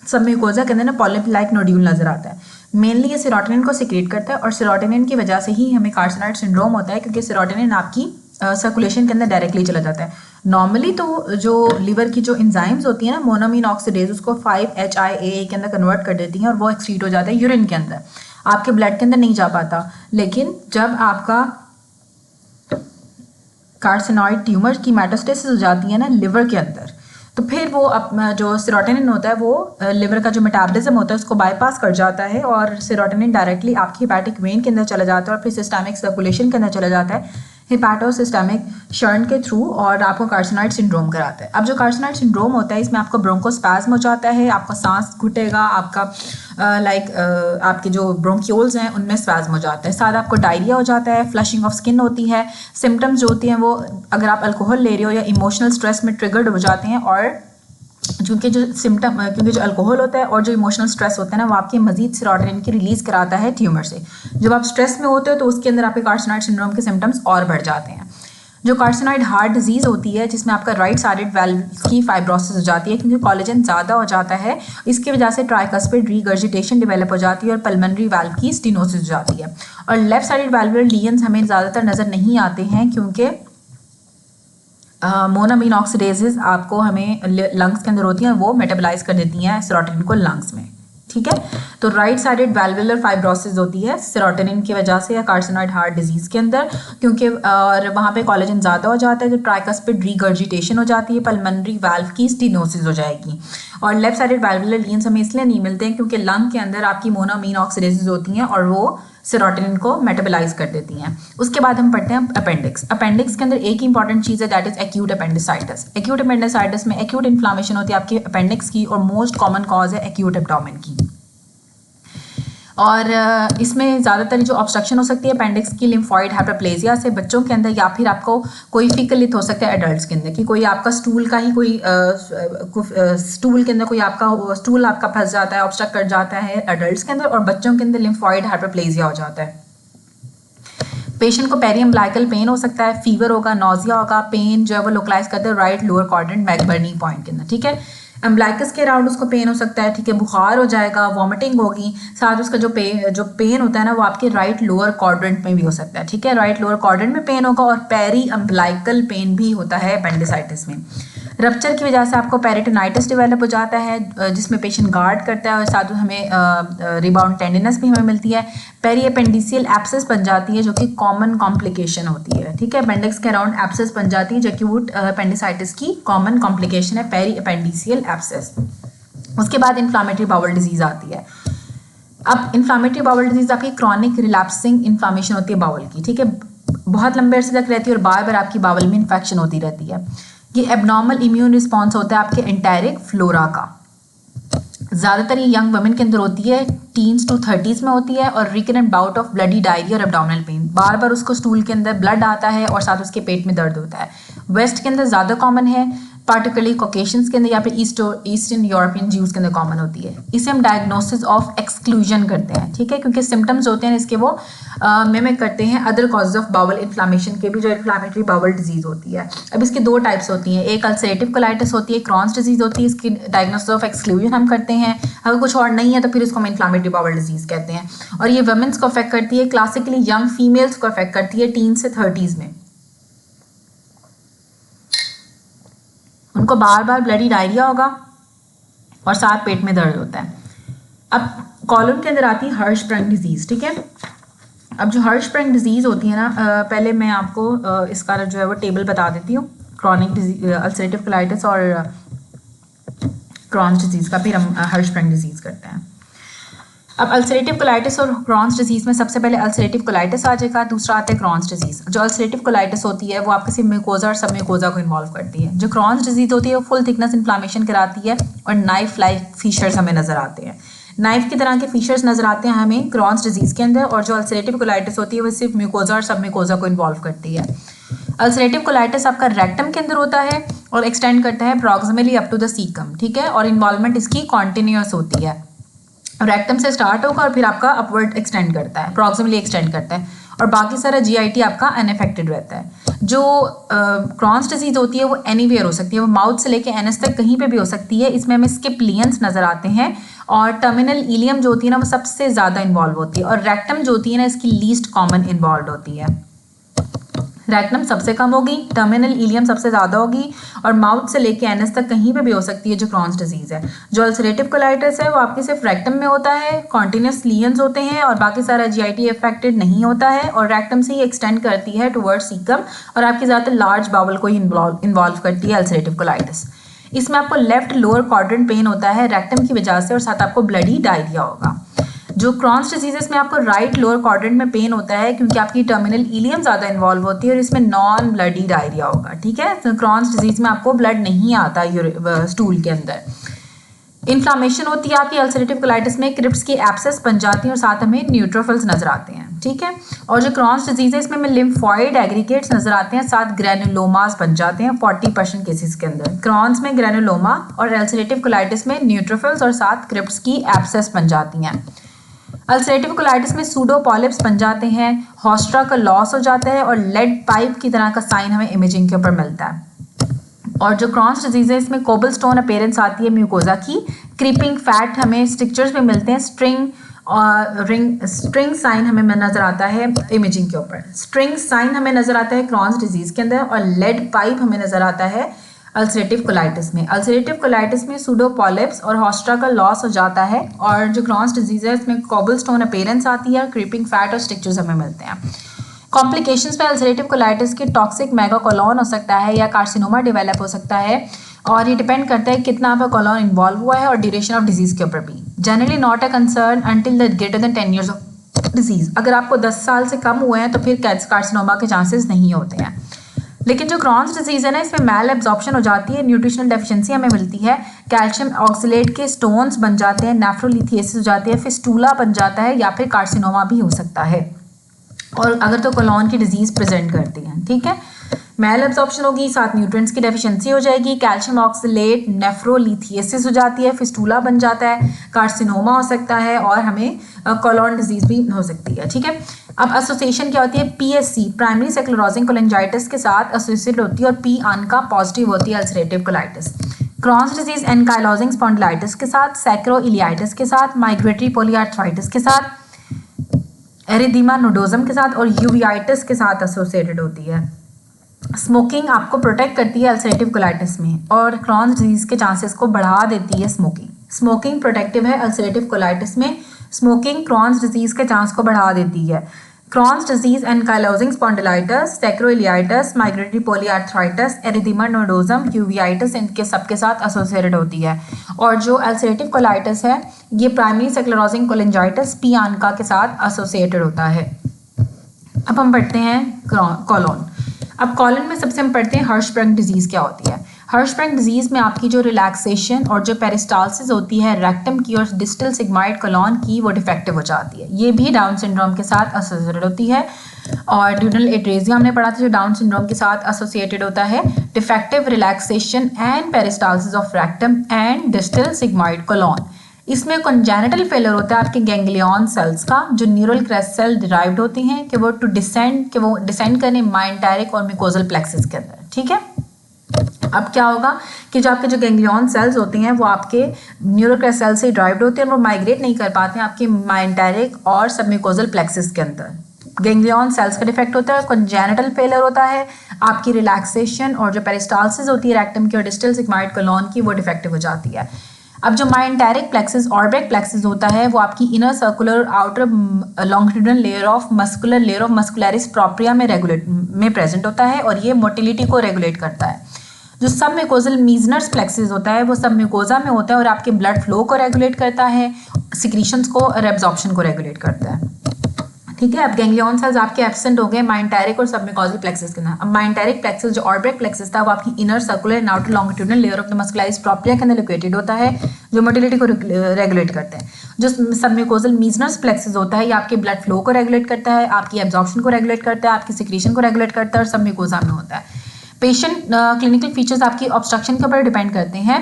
सब म्यूकोजा के अंदर ना पॉलिप लाइक नोड्यूल नजर आता है। मेनली ये सेरोटोनिन को सिक्रीट करता है, और सेरोटोनिन की वजह से ही हमें कार्सिनॉइड सिंड्रोम होता है, क्योंकि सेरोटोनिन आपकी सर्कुलेशन के अंदर डायरेक्टली चला जाता है। नॉर्मली तो जो लिवर की जो एंजाइम्स होती है ना मोनोअमीन ऑक्सीडेज, उसको 5-HIAA के अंदर कन्वर्ट कर देती हैं और वो एक्सक्रीट हो जाता है यूरिन के अंदर, आपके ब्लड के अंदर नहीं जा पाता। लेकिन जब आपका कार्सिनॉइड ट्यूमर की मेटास्टेसिस हो जाती है ना लिवर के अंदर, तो फिर वो जो सेरोटोनिन होता है वो लिवर का जो मेटाबॉलिज्म होता है उसको बाईपास कर जाता है, और सेरोटोनिन डायरेक्टली आपकी हिपैटिक वेन के अंदर चला जाता है और फिर सिस्टमिक सर्कुलेशन के अंदर चला जाता है हिपैटोसिस्टमिक शंट के थ्रू, और आपको कार्सिनॉइड सिंड्रोम कराता है। अब जो कार्सिनॉइड सिंड्रोम होता है इसमें आपको ब्रोंकोस्पैज्म हो जाता है, आपका सांस घुटेगा, आपका आपके जो ब्रोंक्यूल्स हैं उनमें स्पैज्म हो जाता है, साथ आपको डायरिया हो जाता है, फ्लशिंग ऑफ स्किन होती है। सिम्टम्स जो होती हैं वो अगर आप अल्कोहल ले रहे हो या इमोशनल स्ट्रेस में ट्रिगर्ड हो जाते हैं, और क्योंकि जो अल्कोहल होता है और जो इमोशनल स्ट्रेस होता है ना वो आपके मजीद सेरोटोनिन की रिलीज कराता है ट्यूमर से। जब आप स्ट्रेस में होते हो तो उसके अंदर आपके कार्सिनॉइड सिंड्रोम के सिम्टम्स और बढ़ जाते हैं। जो कार्सिनॉइड हार्ट डिजीज होती है जिसमें आपका राइट साइडेड वाल्व की फाइब्रोसिस हो जाती है, क्योंकि कोलेजन ज़्यादा हो जाता है, इसकी वजह से ट्राइकस्पिड रीगर्जिटेशन डेवलप हो जाती है और पल्मोनरी वाल्व की स्टेनोसिस हो जाती है। और लेफ्ट साइडेड वाल्वुलर लीजन्स हमें ज़्यादातर नज़र नहीं आते हैं, क्योंकि मोनोअमीन ऑक्सीडेजेस आपको हमें लंग्स के अंदर होती हैं, वो मेटाबोलाइज कर देती हैं सेरोटोनिन को लंग्स में। ठीक है, तो राइट साइडेड वाल्वुलर फाइब्रोसिस होती है सेरोटोनिन की वजह से या कार्सिनॉइड हार्ट डिजीज के अंदर, क्योंकि और वहाँ पे कोलेजन ज़्यादा हो जाता है, तो ट्राइकस्पिड रीगर्जिटेशन हो जाती है, पल्मोनरी वाल्व की स्टेनोसिस हो जाएगी। और लेफ्ट साइडेड वाल्वुलर लीजन्स हमें इसलिए नहीं मिलते हैं क्योंकि लंग के अंदर आपकी मोनोअमीन ऑक्सीडेजेस होती हैं और वो सेरोटोनिन को मेटाबोलाइज कर देती हैं। उसके बाद हम पढ़ते हैं अपेंडिक्स। अपेंडिक्स के अंदर एक इंपॉर्टेंट चीज़ है, that is acute appendicitis. Acute appendicitis में एक्यूट इन्फ्लामेशन होती है आपके अपेंडिक्स की, और मोस्ट कॉमन कॉज है एक्यूट एब्डोमेन की। और इसमें ज़्यादातर जो ऑब्स्ट्रक्शन हो सकती है अपेंडिक्स की लिम्फॉइड हाइपरप्लेजिया से बच्चों के अंदर, या फिर आपको कोई फीकलित हो सकता है एडल्ट्स के अंदर कि कोई आपका स्टूल का ही कोई स्टूल के अंदर कोई आपका स्टूल आपका फंस जाता है, ऑब्स्ट्रक्ट कर जाता है एडल्ट्स के अंदर, और बच्चों के अंदर लिम्फॉइड हाइपरप्लेजिया हो जाता है। पेशेंट को पेरी अम्बिलिकल पेन हो सकता है, फीवर होगा, नोजिया होगा, पेन जो है वो लोकलाइज करते हैं right lower quadrant McBurney point के अंदर, ठीक है। एम्ब्लाइकस के अराउंड उसको पेन हो सकता है, ठीक है, बुखार हो जाएगा, वॉमिटिंग होगी, साथ उसका जो पेन होता है ना वो आपके राइट लोअर क्वाड्रेंट में भी हो सकता है, ठीक है, राइट लोअर क्वाड्रेंट में पेन होगा, और पेरी अम्बिलिकल पेन भी होता है अपेंडिसाइटिस में। रप्चर की वजह से आपको पेरिटोनाइटिस डेवलप हो जाता है जिसमें पेशेंट गार्ड करता है, और साथ हमें रिबाउंड टेंडिनेस भी हमें मिलती है। पेरी अपेंडिसियल एब्सेस बन जाती है जो कि कॉमन कॉम्प्लिकेशन होती है, ठीक है, अपेंडिक्स के अराउंड एब्सेस बन जाती है जो एक्यूट अपेंडिसाइटिस की कॉमन कॉम्प्लिकेशन है, पेरी अपेंडिसियल एब्सेस। उसके बाद इन्फ्लामेटरी बाउल डिजीज आती है। अब इन्फ्लामेटरी बाउल डिजीज आपकी क्रॉनिक रिलैप्सिंग इन्फ्लामेशन होती है बाउल की, ठीक है, बहुत लंबे अरसे तक रहती है और बार बार आपकी बाउल में इन्फेक्शन होती रहती है। ये एबनॉर्मल इम्यून रिस्पॉन्स होता है आपके एंटेरिक फ्लोरा का। ज़्यादातर ये यंग वुमेन के अंदर होती है, टीन्स टू 30s में होती है, और recurrent bout of bloody diarrhoea और एब्डोमिनल पेन, बार बार उसको स्टूल के अंदर ब्लड आता है और साथ उसके पेट में दर्द होता है। वेस्ट के अंदर ज़्यादा कॉमन है, पार्टिकुलरली कॉकेशियंस के अंदर या फिर ईस्टर्न यूरोपियन ज्यूज के अंदर कॉमन होती है। इसे हम डायग्नोसिस ऑफ एक्सक्लूजन करते हैं, ठीक है, क्योंकि सिम्टम्स होते हैं इसके वो मिमिक करते हैं other causes of bowel inflammation के भी, जो इन्फ्लामेटरी बाउल डिजीज होती है। अब इसकी दो टाइप्स होती हैं, एक अल्सरेटिव कोलाइटिस होती है, क्रॉन्स डिजीज होती है, इसकी डायग्नोसिस ऑफ एक्सक्लूजन हम करते हैं। अगर कुछ और नहीं है तो फिर इसको हम इन्फ्लामेटरी बाउल डिजीज कहते हैं, और ये वुमेन्स को अफेक्ट करती है, क्लासिकली यंग फीमेल्स को अफेक्ट करती है टीन से 30s में। उनको बार बार ब्लडी डायरिया होगा और साथ पेट में दर्द होता है। अब कॉलम के अंदर आती है हर्शस्प्रिंग डिजीज, ठीक है। अब जो हर्शस्प्रिंग डिजीज होती है ना, पहले मैं आपको इसका जो है वो टेबल बता देती हूँ, क्रॉनिक अल्सरेटिव कोलाइटिस और क्रॉन्स डिजीज का, फिर हम हर्शस्प्रिंग डिजीज करते हैं। अब अल्सरेटिव कोलाइटिस और क्रॉन्स डिजीज में सबसे पहले अल्सरेटिव कोलाइटिस आ जाएगा, दूसरा आता है क्रॉन्स डिजीज। जो अल्सरेटिव कोलाइटिस होती है वो आपके सिर्फ म्यूकोजा और सब म्यूकोजा को इन्वॉल्व करती है। जो क्रॉन्स डिजीज होती है वो फुल थिकनेस इन्फ्लामेशन कराती है और नाइफ लाइक फीचर्स हमें नजर आते हैं, नाइफ की तरह के फीचर्स नजर आते हैं हमें क्रॉन्स डिजीज के अंदर। और जो अल्सरेटिव कोलाइटिस होती है वो सिर्फ म्यूकोजा और सब म्यूकोजा को इन्वॉल्व करती है। अल्सरेटिव कोलाइटिस आपका रेक्टम के अंदर होता है और एक्सटेंड करता है proximally up to the caecum, ठीक है, और इन्वॉल्वमेंट इसकी कॉन्टिन्यूअस होती है, रेक्टम से स्टार्ट होगा और फिर आपका अपवर्ड एक्सटेंड करता है, प्रॉक्सिमली एक्सटेंड करता है, और बाकी सारा जीआईटी आपका अनअफेक्टेड रहता है। जो क्रॉन्स डिजीज होती है वो एनीवेयर हो सकती है, वो माउथ से लेके एनस तक कहीं पे भी हो सकती है। इसमें हमें स्किप लियंस नजर आते हैं, और टर्मिनल इलियम जो होती है ना वो सबसे ज़्यादा इन्वॉल्व होती है, और रेक्टम जो होती है ना इसकी लीस्ट कॉमन इन्वॉल्व होती है। रेक्टम सबसे कम होगी, टर्मिनल इलियम सबसे ज़्यादा होगी, और माउथ से लेके एनस तक कहीं पे भी हो सकती है जो क्रॉन्स डिजीज़ है। जो अल्सरेटिव कोलाइटिस है वो आपके सिर्फ रेक्टम में होता है, कॉन्टिन्यूस लीयंस होते हैं, और बाकी सारा जीआईटी अफेक्टेड नहीं होता है, और रेक्टम से ही एक्सटेंड करती है टुवर्ड्स सीकम, और आपकी ज़्यादातर लार्ज बाउल को ही इन्वॉल्व करती है अल्सरेटिव कोलाइटिस। इसमें आपको लेफ्ट लोअर क्वाड्रेंट पेन होता है रेक्टम की वजह से, और साथ आपको ब्लडी डायरिया होगा। जो क्रॉन्स डिजीजेस में आपको राइट लोअर क्वाड्रेंट में पेन होता है क्योंकि आपकी टर्मिनल इलियम ज़्यादा इन्वॉल्व होती है, और इसमें नॉन ब्लडी डायरिया होगा, ठीक है। तो क्रॉन्स डिजीज में आपको ब्लड नहीं आता स्टूल के अंदर। इन्फ्लामेशन होती है आपकी अल्सरेटिव कोलाइटिस में, क्रिप्स की एब्सेस बन जाती हैं और साथ हमें न्यूट्रोफिल्स नजर आते हैं, ठीक है। और जो क्रॉन्स डिजीज है इसमें हमें लिम्फॉइड एग्रीगेट्स नजर आते हैं, साथ ग्रैनुलोमास बन जाते हैं 40% केसेस के अंदर। क्रॉन्स में ग्रैनुलोमा और अल्सरेटिव कोलाइटिस में न्यूट्रोफिल्स और साथ क्रिप्स की एब्सेस बन जाती हैं। अल्सरेटिव कोलाइटिस में सूडो पॉलिप्स बन जाते हैं, हॉस्ट्रा का लॉस हो जाता है, और लेड पाइप की तरह का साइन हमें इमेजिंग के ऊपर मिलता है। और जो क्रॉन्स डिजीज है इसमें कोबल स्टोन अपीयरेंस आती है म्यूकोजा की, क्रीपिंग फैट हमें स्ट्रिक्चर्स में मिलते हैं, स्ट्रिंग साइन हमें नजर आता है इमेजिंग के ऊपर, स्ट्रिंग साइन हमें नजर आता है क्रॉन्स डिजीज के अंदर, और लेड पाइप हमें नजर आता है अल्सरेटिव कोलाइटिस में। अल्सरेटिव कोलाइटिस में सूडो पॉलिप्स और हॉस्ट्रा का लॉस हो जाता है, और जो क्रॉन्स डिजीज है इसमें कोबल स्टोन अपीयरेंस आती है, क्रीपिंग फैट और स्ट्रिक्चर्स हमें मिलते हैं। कॉम्प्लिकेशंस में अल्सरेटिव कोलाइटिस के टॉक्सिक मेगाकोलोन हो सकता है या कार्सिनोमा डेवलप हो सकता है, और ये डिपेंड करता है कितना आपका कोलोन इन्वॉल्व हुआ है और ड्यूरेशन ऑफ डिजीज के ऊपर भी। Generally not a concern until the greater than 10 years of disease. अगर आपको 10 साल से कम हुए हैं तो फिर कार्सिनोमा के चांसेस नहीं होते हैं। लेकिन जो क्रॉन्स डिजीज़ है ना, इसमें मैल एब्जॉर्प्शन हो जाती है, न्यूट्रिशनल डेफिशिएंसी हमें मिलती है, कैल्शियम ऑक्सलेट के स्टोन्स बन जाते हैं, नेफ्रोलिथियासिस हो जाती है, फिस्टूला बन जाता है या फिर कार्सिनोमा भी हो सकता है, और अगर तो कोलोन की डिजीज़ प्रेजेंट करती हैं। ठीक है, मैल एब्जॉर्प्शन होगी, साथ न्यूट्रिएंट्स की डेफिशिएंसी हो जाएगी, कैल्शियम ऑक्सलेट, नेफ्रोलिथियासिस हो जाती है, फिस्टूला बन जाता है, कार्सिनोमा हो सकता है, और हमें कोलोन डिजीज़ भी हो सकती है। ठीक है, अब एसोसिएशन क्या होती है, पीएससी प्राइमरी स्क्लेरोसिंग कोलिंजाइटिस के साथ एसोसिएटेड होती है, और पी आनका पॉजिटिव होती है ulcerative colitis. Crohn's disease ankylosing spondylitis के साथ, सैक्रोइलियाइटिस के साथ, माइग्रेटरी पॉलीआर्थराइटिस के साथ, एरिथीमा नोडोजम के साथ और यूवियाइटिस के साथ एसोसिएटेड होती है। स्मोकिंग आपको प्रोटेक्ट करती है अल्सरेटिव कोलाइटिस में, और क्रॉन्स डिजीज के चांसेस को बढ़ा देती है स्मोकिंग। स्मोकिंग प्रोटेक्टिव है अल्सरेटिव कोलाइटिस में, स्मोकिंग क्रॉन्स डिजीज के चांस को बढ़ा देती है। Crohn's disease ankylosing spondylitis, sacroiliitis, migratory polyarthritis, erythema nodosum, uveitis इनके सबके साथ एसोसिएटेड होती है। और जो अल्सरेटिव कोलाइटिस है ये प्राइमरी स्क्लेरोसिंग कोलिंजाइटिस पी आनका के साथ एसोसिएटेड होता है। अब हम पढ़ते हैं कॉलोन। अब कॉलन में सबसे हम पढ़ते हैं हर्शबर्ग डिजीज़ क्या होती है। हर्शबर्ग डिजीज़ में आपकी जो रिलैक्सेशन और जो पेरिस्टालसिस होती है रेक्टम की और डिस्टल सिग्माइड कोलोन की, वो डिफेक्टिव हो जाती है। ये भी डाउन सिंड्रोम के साथ एसोसिएटेड होती है। और ड्यूडल एट्रेजिया हमने पढ़ा था जो डाउन सिंड्रोम के साथ एसोसिएटेड होता है। Defective relaxation and peristalsis of rectum and distal sigmoid colon. इसमें कंजेनिटल फेलियर होता है आपके गैंग्लियन सेल्स का, जो न्यूरल क्रेस्ट सेल डिराइव्ड होती हैं कि वो डिसेंड करने माइंटेरिक और मिकोजल प्लेक्सिस के अंदर। ठीक है, अब क्या होगा कि जो आपके जो गैंग्लियन सेल्स होते हैं वो आपके न्यूरल क्रेस्ट सेल से डिराइव्ड होते हैं और वो माइग्रेट नहीं कर पाते हैं आपके माइंटेरिक और सबमिकोजल प्लेक्सिस के अंदर। गैंग्लियन सेल्स का डिफेक्ट होता है, कंजेनिटल फेलियर होता है, आपकी रिलैक्सेशन और जो पेरिस्टालसिस होती है रेक्टम की और डिस्टल सिग्माइड कोलोन की, वो डिफेक्टिव हो जाती है। अब जो माइंटेरिक प्लेक्सिस ऑर्बिक प्लेक्सिस होता है वो आपकी inner circular outer longitudinal layer of muscularis propria में प्रेजेंट होता है, और ये मोटिलिटी को रेगुलेट करता है। जो सब म्यूकोजल मीजनर्स प्लेक्सिस होता है वो सब म्यूकोजा में होता है और आपके ब्लड फ्लो को रेगुलेट करता है, सिक्रीशंस को और एब्जॉर्प्शन को रेगुलेट करता है। ठीक है, अब गैंग्लियन सेल्स आपके एब्सेंट हो गए माइंटेरिक और सबम्यूकोजल प्लेक्सिस के अंदर। अब माइंटेरिक प्लेक्सिस जो ऑर्बिक प्लेक्सिस था वो आपकी inner circular and outer longitudinal layer of the muscularis propria के अंदर लोकेटेड होता है, जो मोटिलिटी को रेगुलेट करते हैं। जो सबम्यूकोजल मीजनर्स प्लेक्सिस होता है ये आपके ब्लड फ्लो को रेगुलेट करता है, आपकी एब्जॉर्प्शन को रेगुलेट करता है, आपकी सिक्रीशन को रेगुलेट करता है और सबम्यूकोजा में होता है। पेशेंट क्लिनिकल फीचर्स आपकी ऑब्स्ट्रक्शन के ऊपर डिपेंड करते हैं।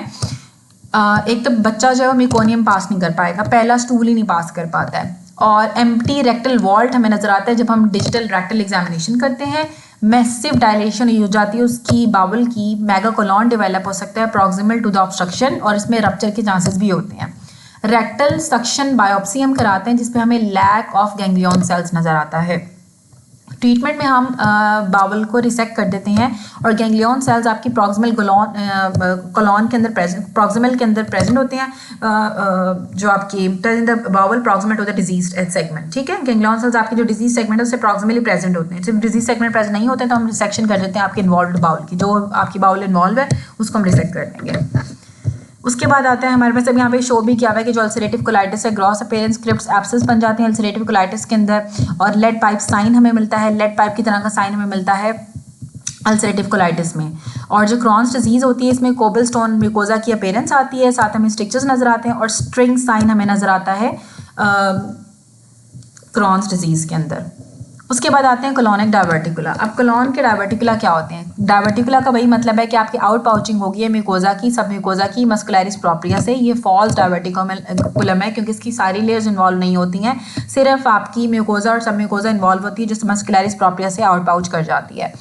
एक तो बच्चा जो है मेकोनियम पास नहीं कर पाएगा, पहला स्टूल ही नहीं पास कर पाता है, और एम्प्टी रेक्टल वॉल्ट हमें नजर आता है जब हम डिजिटल रेक्टल एग्जामिनेशन करते हैं। मैसिव डायलेशन हो जाती है उसकी बाउल की, मेगाकोलोन डेवलप हो सकता है प्रॉक्सिमल टू द ऑब्स्ट्रक्शन, और इसमें रप्चर के चांसेस भी होते हैं। रेक्टल सक्शन बायोप्सी हम कराते हैं जिसपे हमें लैक ऑफ गैंग्लियन सेल्स नजर आता है। ट्रीटमेंट में हम बाउल को रिसेक्ट कर देते हैं और गैंग्लियन सेल्स आपकी प्रॉक्सिमल कोलोन के अंदर प्रॉक्सिमल के अंदर प्रेजेंट होते हैं, जो आपकी bowel proximal to the disease segment. ठीक है, गैंग्लियन सेल्स आपकी जो डिजीज सेगमेंट है उससे प्रॉक्सिमली प्रेजेंट होते हैं। सिर्फ डिजीज सेगमेंट प्रेजेंट नहीं होते तो हम रिसेक्शन कर देते हैं आपके इन्वॉल्व बाउल की, जो आपकी बाउल इन्वॉल्व है उसको हम रिसेक्ट कर देंगे। उसके बाद आता है हमारे पास, अब यहाँ पे शो भी किया हुआ है कि जो अल्सरेटिव कोलाइटिस है ग्रॉस अपीयरेंस क्रिप्स एब्सेस बन जाते हैं अल्सरेटिव कोलाइटिस के अंदर, और लेड पाइप साइन हमें मिलता है, लेड पाइप की तरह का साइन हमें मिलता है अल्सरेटिव कोलाइटिस में। और जो क्रॉन्स डिजीज होती है इसमें कोबल स्टोन म्यूकोजा की अपीयरेंस आती है, साथ हमें स्टिक्चर्स नजर आते हैं और स्ट्रिंग साइन हमें नजर आता है क्रॉन्स डिजीज के अंदर। उसके बाद आते हैं कोलोनिक डायवर्टिकुला। अब कोलोन के डायवर्टिकुला क्या होते हैं? डायवर्टिकुला का वही मतलब है कि आपकी आउट पाउचिंग होगी है म्यूकोजा की, सब म्यूकोजा की मस्कुलरिस प्रोप्रिया से। ये फॉल्स डायवर्टिकुलम है क्योंकि इसकी सारी लेयर्स इन्वॉल्व नहीं होती हैं, सिर्फ आपकी म्यूकोजा और सब म्यूकोजा इन्वॉल्व होती है जो मस्कुलरिस प्रोप्रिया से आउट पाउच कर जाती है।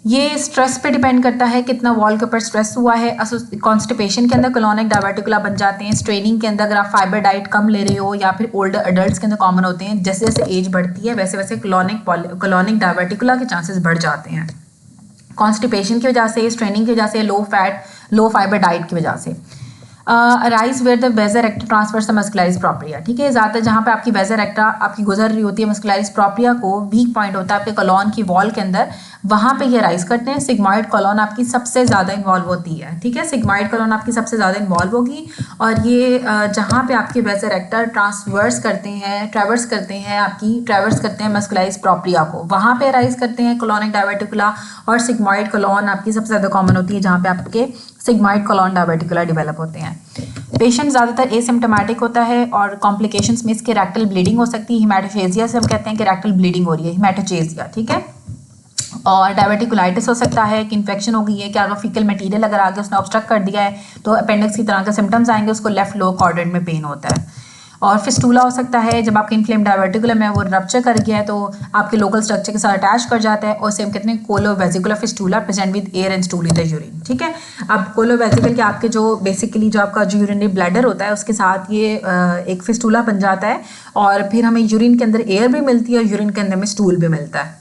ये स्ट्रेस पे डिपेंड करता है कितना वॉल के ऊपर स्ट्रेस हुआ है। कॉन्स्टिपेशन के अंदर कोलोनिक डायवर्टिकुला बन जाते हैं। स्ट्रेनिंग के अंदर अगर आप फाइबर डाइट कम ले रहे हो या फिर ओल्डर अडल्ट्स के अंदर कॉमन होते हैं। जैसे जैसे एज बढ़ती है वैसे वैसे कोलोनिक डायवर्टिकुला के चांसेस बढ़ जाते हैं, कॉन्स्टिपेशन की वजह से, स्ट्रेनिंग की वजह से, low fat low fibre diet की वजह से। Arise where the vasa recta transfers the muscularis propria, ठीक है। ज़्यादातर जहाँ पे आपकी वेजर एक्टा आपकी गुजर रही होती है मस्कुलरिस प्रोप्रिया को, वीक पॉइंट होता है आपके कॉलोन की वॉल के अंदर, वहाँ पे ये राइज करते हैं। सिग्मॉइड कॉलोन आपकी सबसे ज़्यादा इन्वॉल्व होती है, ठीक है। सिग्मॉइड कॉलोन आपकी सबसे ज़्यादा इन्वॉल्व होगी और ये जहाँ पे आपकी वेजर एक्टा ट्रांसवर्स करते हैं, ट्रैवर्स करते हैं मस्कुलरिस प्रोप्रिया को, वहाँ पे राइज करते हैं कॉलोनिक डायवर्टिकुला। और सिग्मॉइड कॉलोन आपकी सबसे ज़्यादा कॉमन होती है जहाँ पे आपके सिग्मॉइड कॉलोन डायवर्टिकुला डेवलप होते हैं। पेशेंट ज़्यादातर एसिम्प्टोमेटिक होता है और कॉम्प्लिकेशंस में इसके रेक्टल ब्लीडिंग हो सकती है। हिमेटोचेजिया से हम कहते हैं कि रेक्टल ब्लीडिंग हो रही है, हिमेटोचेजिया, ठीक है। और डायवर्टिकुलाइटिस हो सकता है कि इन्फेक्शन हो गई है, कि अगर फीकल मटीरियल अगर आगे उसने ऑब्स्ट्रक्ट कर दिया है तो अपेंडिक्स की तरह के सिम्टम्स आएंगे, उसको लेफ्ट लोअर क्वाड्रेंट में पेन होता है। और फिस्टूला हो सकता है जब आपके इन्फ्लेम डायवर्टिकुलम है वो रप्चर कर गया है तो आपके लोकल स्ट्रक्चर के साथ अटैच कर जाता है, और सेम कहते हैं colovesicular fistula present with air and stool in the urine, ठीक है। अब कोलोवेसिकल के आपके जो बेसिकली जो आपका जो यूरिनरी ब्लैडर होता है उसके साथ ये एक फिस्टूला बन जाता है और फिर हमें यूरिन के अंदर एयर भी मिलती है और यूरिन के अंदर में स्टूल भी मिलता है,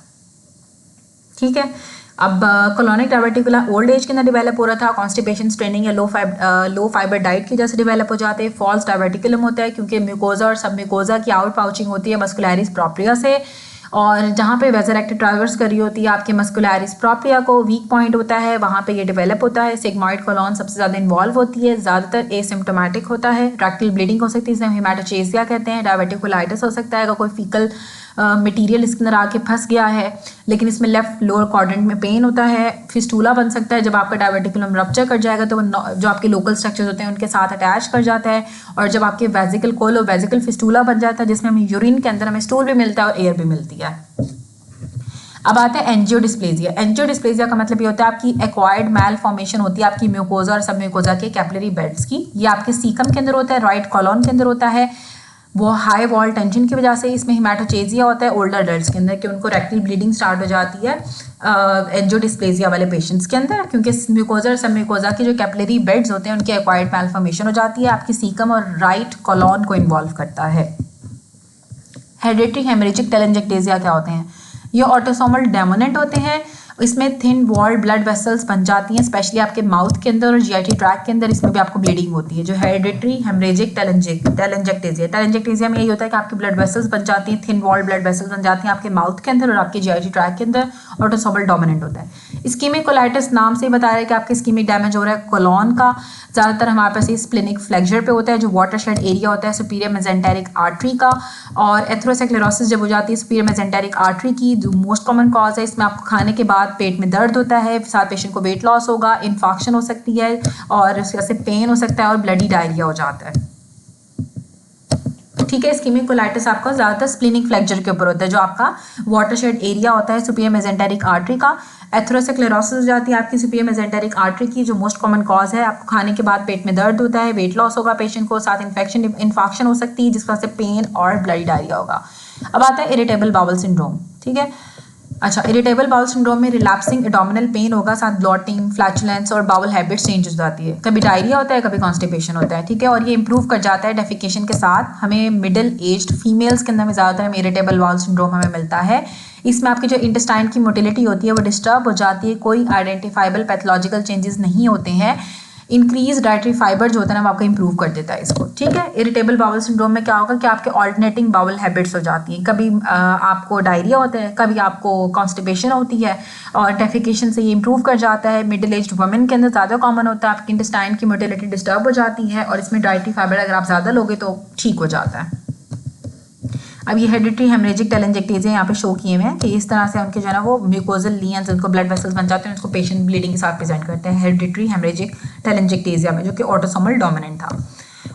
ठीक है। अब कॉलोनिक डायवर्टिकुला ओल्ड एज के अंदर डेवलप हो रहा था, कॉन्स्टिपेशन, स्ट्रेनिंग या लो फाइबर डाइट की वजह से डेवलप हो जाते हैं। फॉल्स डायवर्टिकुलम होता है क्योंकि म्यूकोजा और सब म्यूकोजा की आउट पाउचिंग होती है मस्कुलरिस प्रोप्रिया से, और जहाँ पे वेजर एक्टा ट्रैवर्स कर रही होती है आपके मस्कुलरिस प्रोप्रिया को, वीक पॉइंट होता है, वहाँ पे ये डेवलप होता है। सिग्मॉइड कॉलोन सबसे ज़्यादा इन्वॉल्व होती है, ज़्यादातर एसिम्प्टोमेटिक होता है, रेक्टल ब्लीडिंग हो सकती है, इसे हिमेटोचेजिया कहते हैं। डायवर्टिकुलाइटिस हो सकता है अगर कोई फीकल मटीरियल इसके अंदर आके फंस गया है, लेकिन इसमें लेफ्ट लोअर क्वाड्रेंट में पेन होता है। फिस्टूला बन सकता है जब आपका डायवर्टिकुलम रप्चर कर जाएगा तो जो आपके लोकल स्ट्रक्चर्स होते हैं उनके साथ अटैच कर जाता है, और जब आपके वेजिकल कोलोवेसिकल फिस्टूला बन जाता है जिसमें हमें यूरिन के अंदर हमें स्टूल भी मिलता है और एयर भी मिलती है। अब आते हैं एंजियोडिस्प्लेजिया। एंजियोडिस्प्लेजिया का मतलब ये होता है आपकी एक्वायर्ड मैल फॉर्मेशन होती है आपकी म्यूकोजा और सब म्यूकोजा के कैपिलरी बेड्स की। ये आपके सीकम के अंदर होता है, राइट कॉलोन के अंदर होता है। वो हाई वॉल टेंशन की वजह से इसमें हिमेटोचेजिया होता है ओल्डर एडल्ट्स के अंदर, कि उनको रेक्टल ब्लीडिंग स्टार्ट हो जाती है एंजियोडिस्प्लेजिया वाले पेशेंट्स के अंदर, क्योंकि म्यूकोजा और सब म्यूकोजा के जो कैपिलरी बेड्स होते हैं उनकी एक्वायर्ड मैल फॉर्मेशन हो जाती है, आपकी सीकम और राइट कॉलोन को इन्वॉल्व करता है। हेरेडिटरी हेमरेजिक टेलेंजेक्टेजिया क्या होते हैं? ये ऑटोसोमल डोमिनेंट होते हैं, इसमें थिन वॉल ब्लड वेसल्स बन जाती हैं, स्पेशली आपके माउथ के अंदर और जीआईटी ट्रैक के अंदर, इसमें भी आपको ब्लीडिंग होती है। जो हेरेडिटरी हेमरेजिक टेलेंजेक्टेजिया में यही होता है कि आपकी ब्लड वेसल्स बन जाती हैं, थिन वॉल ब्लड वेसल्स बन जाती हैं आपके माउथ के अंदर और आपके जीआईटी ट्रैक के अंदर, ऑटोसोमल डोमिनेंट होता है। इस्कीमिक कोलाइटिस नाम से ही बता रहा है कि आपके इस्कीमिक डैमेज हो रहा है कोलोन का। ज़्यादातर हमारे पास ये स्प्लेनिक फ्लेक्चर पे होता है जो वाटरशेड एरिया होता है सुपीरियर मेसेंटेरिक आर्टरी का, और एथरोस्क्लेरोसिस जब हो जाती है सुपीरियर मेसेंटेरिक आर्टरी की, जो मोस्ट कॉमन कॉज है, इसमें आपको खाने के बाद पेट में दर्द होता है, साथ पेशेंट को वेट लॉस होगा, इन्फेक्शन हो सकती है और उसकी वजह से पेन हो सकता है और ब्लडी डायरिया हो जाता है, ठीक है। इस्कीमिक कोलाइटिस आपका ज़्यादातर स्प्लेनिक फ्लेक्चर के ऊपर होता है जो आपका वाटरशेड एरिया होता है सुपीरियर मेसेंटेरिक आर्टरी का। एथरोस्क्लेरोसिस हो जाती है आपकी सुपीरियर मेसेंटेरिक आर्टरी की, जो मोस्ट कॉमन कॉज है, आपको खाने के बाद पेट में दर्द होता है, वेट लॉस होगा पेशेंट को, साथ इन्फेक्शन हो सकती है जिसकी वजह से पेन और ब्लडी डायरिया होगा। अब आता है इरिटेबल बाउल सिंड्रोम, ठीक है। अच्छा, इरिटेबल बाउल सिंड्रोम में रिलैप्सिंग एब्डोमिनल पेन होगा, साथ ब्लॉटिंग, फ्लैचुलेंस और बाउल हैबिट चेंज हो जाती है, कभी डायरिया होता है, कभी कॉन्स्टिपेशन होता है, ठीक है। और ये इंप्रूव कर जाता है डेफिकेशन के साथ। हमें मिडिल एज्ड फीमेल्स के अंदर में ज़्यादातर हमें इरिटेबल बाउल सिंड्रोम हमें मिलता है। इसमें आपकी जो इंटेस्टाइन की मोटिलिटी होती है वो डिस्टर्ब हो जाती है, कोई आइडेंटिफाइबल पैथोलॉजिकल चेंजेस नहीं होते हैं। इंक्रीज डाइटरी फाइबर जो होता है ना वो आपको इंप्रूव कर देता है इसको, ठीक है। इरिटेबल बाउल सिंड्रोम में क्या होगा कि आपके ऑल्टरनेटिंग बाउल हैबिट्स हो जाती हैं, कभी आपको डायरिया होता है, कभी आपको कॉन्स्टिपेशन होती है, और डेफिकेशन से ये इंप्रूव कर जाता है। मिडिल एज्ड वुमेन के अंदर ज़्यादा कॉमन होता है, आपकी इंटेस्टाइन की मोटिलिटी डिस्टर्ब हो जाती है और इसमें डाइटरी फाइबर अगर आप ज़्यादा लोगे तो ठीक हो जाता है। अब ये हेरेडिटरी हेमरेजिक टेलेंजेक्टेजिया यहाँ पे शो किए हुए हैं कि इस तरह से उनके जो है ना वो म्यूकोजल लीयंस, उनको ब्लड वेसल्स बन जाते हैं, उसको पेशेंट ब्लीडिंग के साथ प्रेजेंट करते हैं हेरेडिटरी हेमरेजिक टेलेंजेक्टेजिया में, जो कि ऑटोसोमल डोमिनेंट था।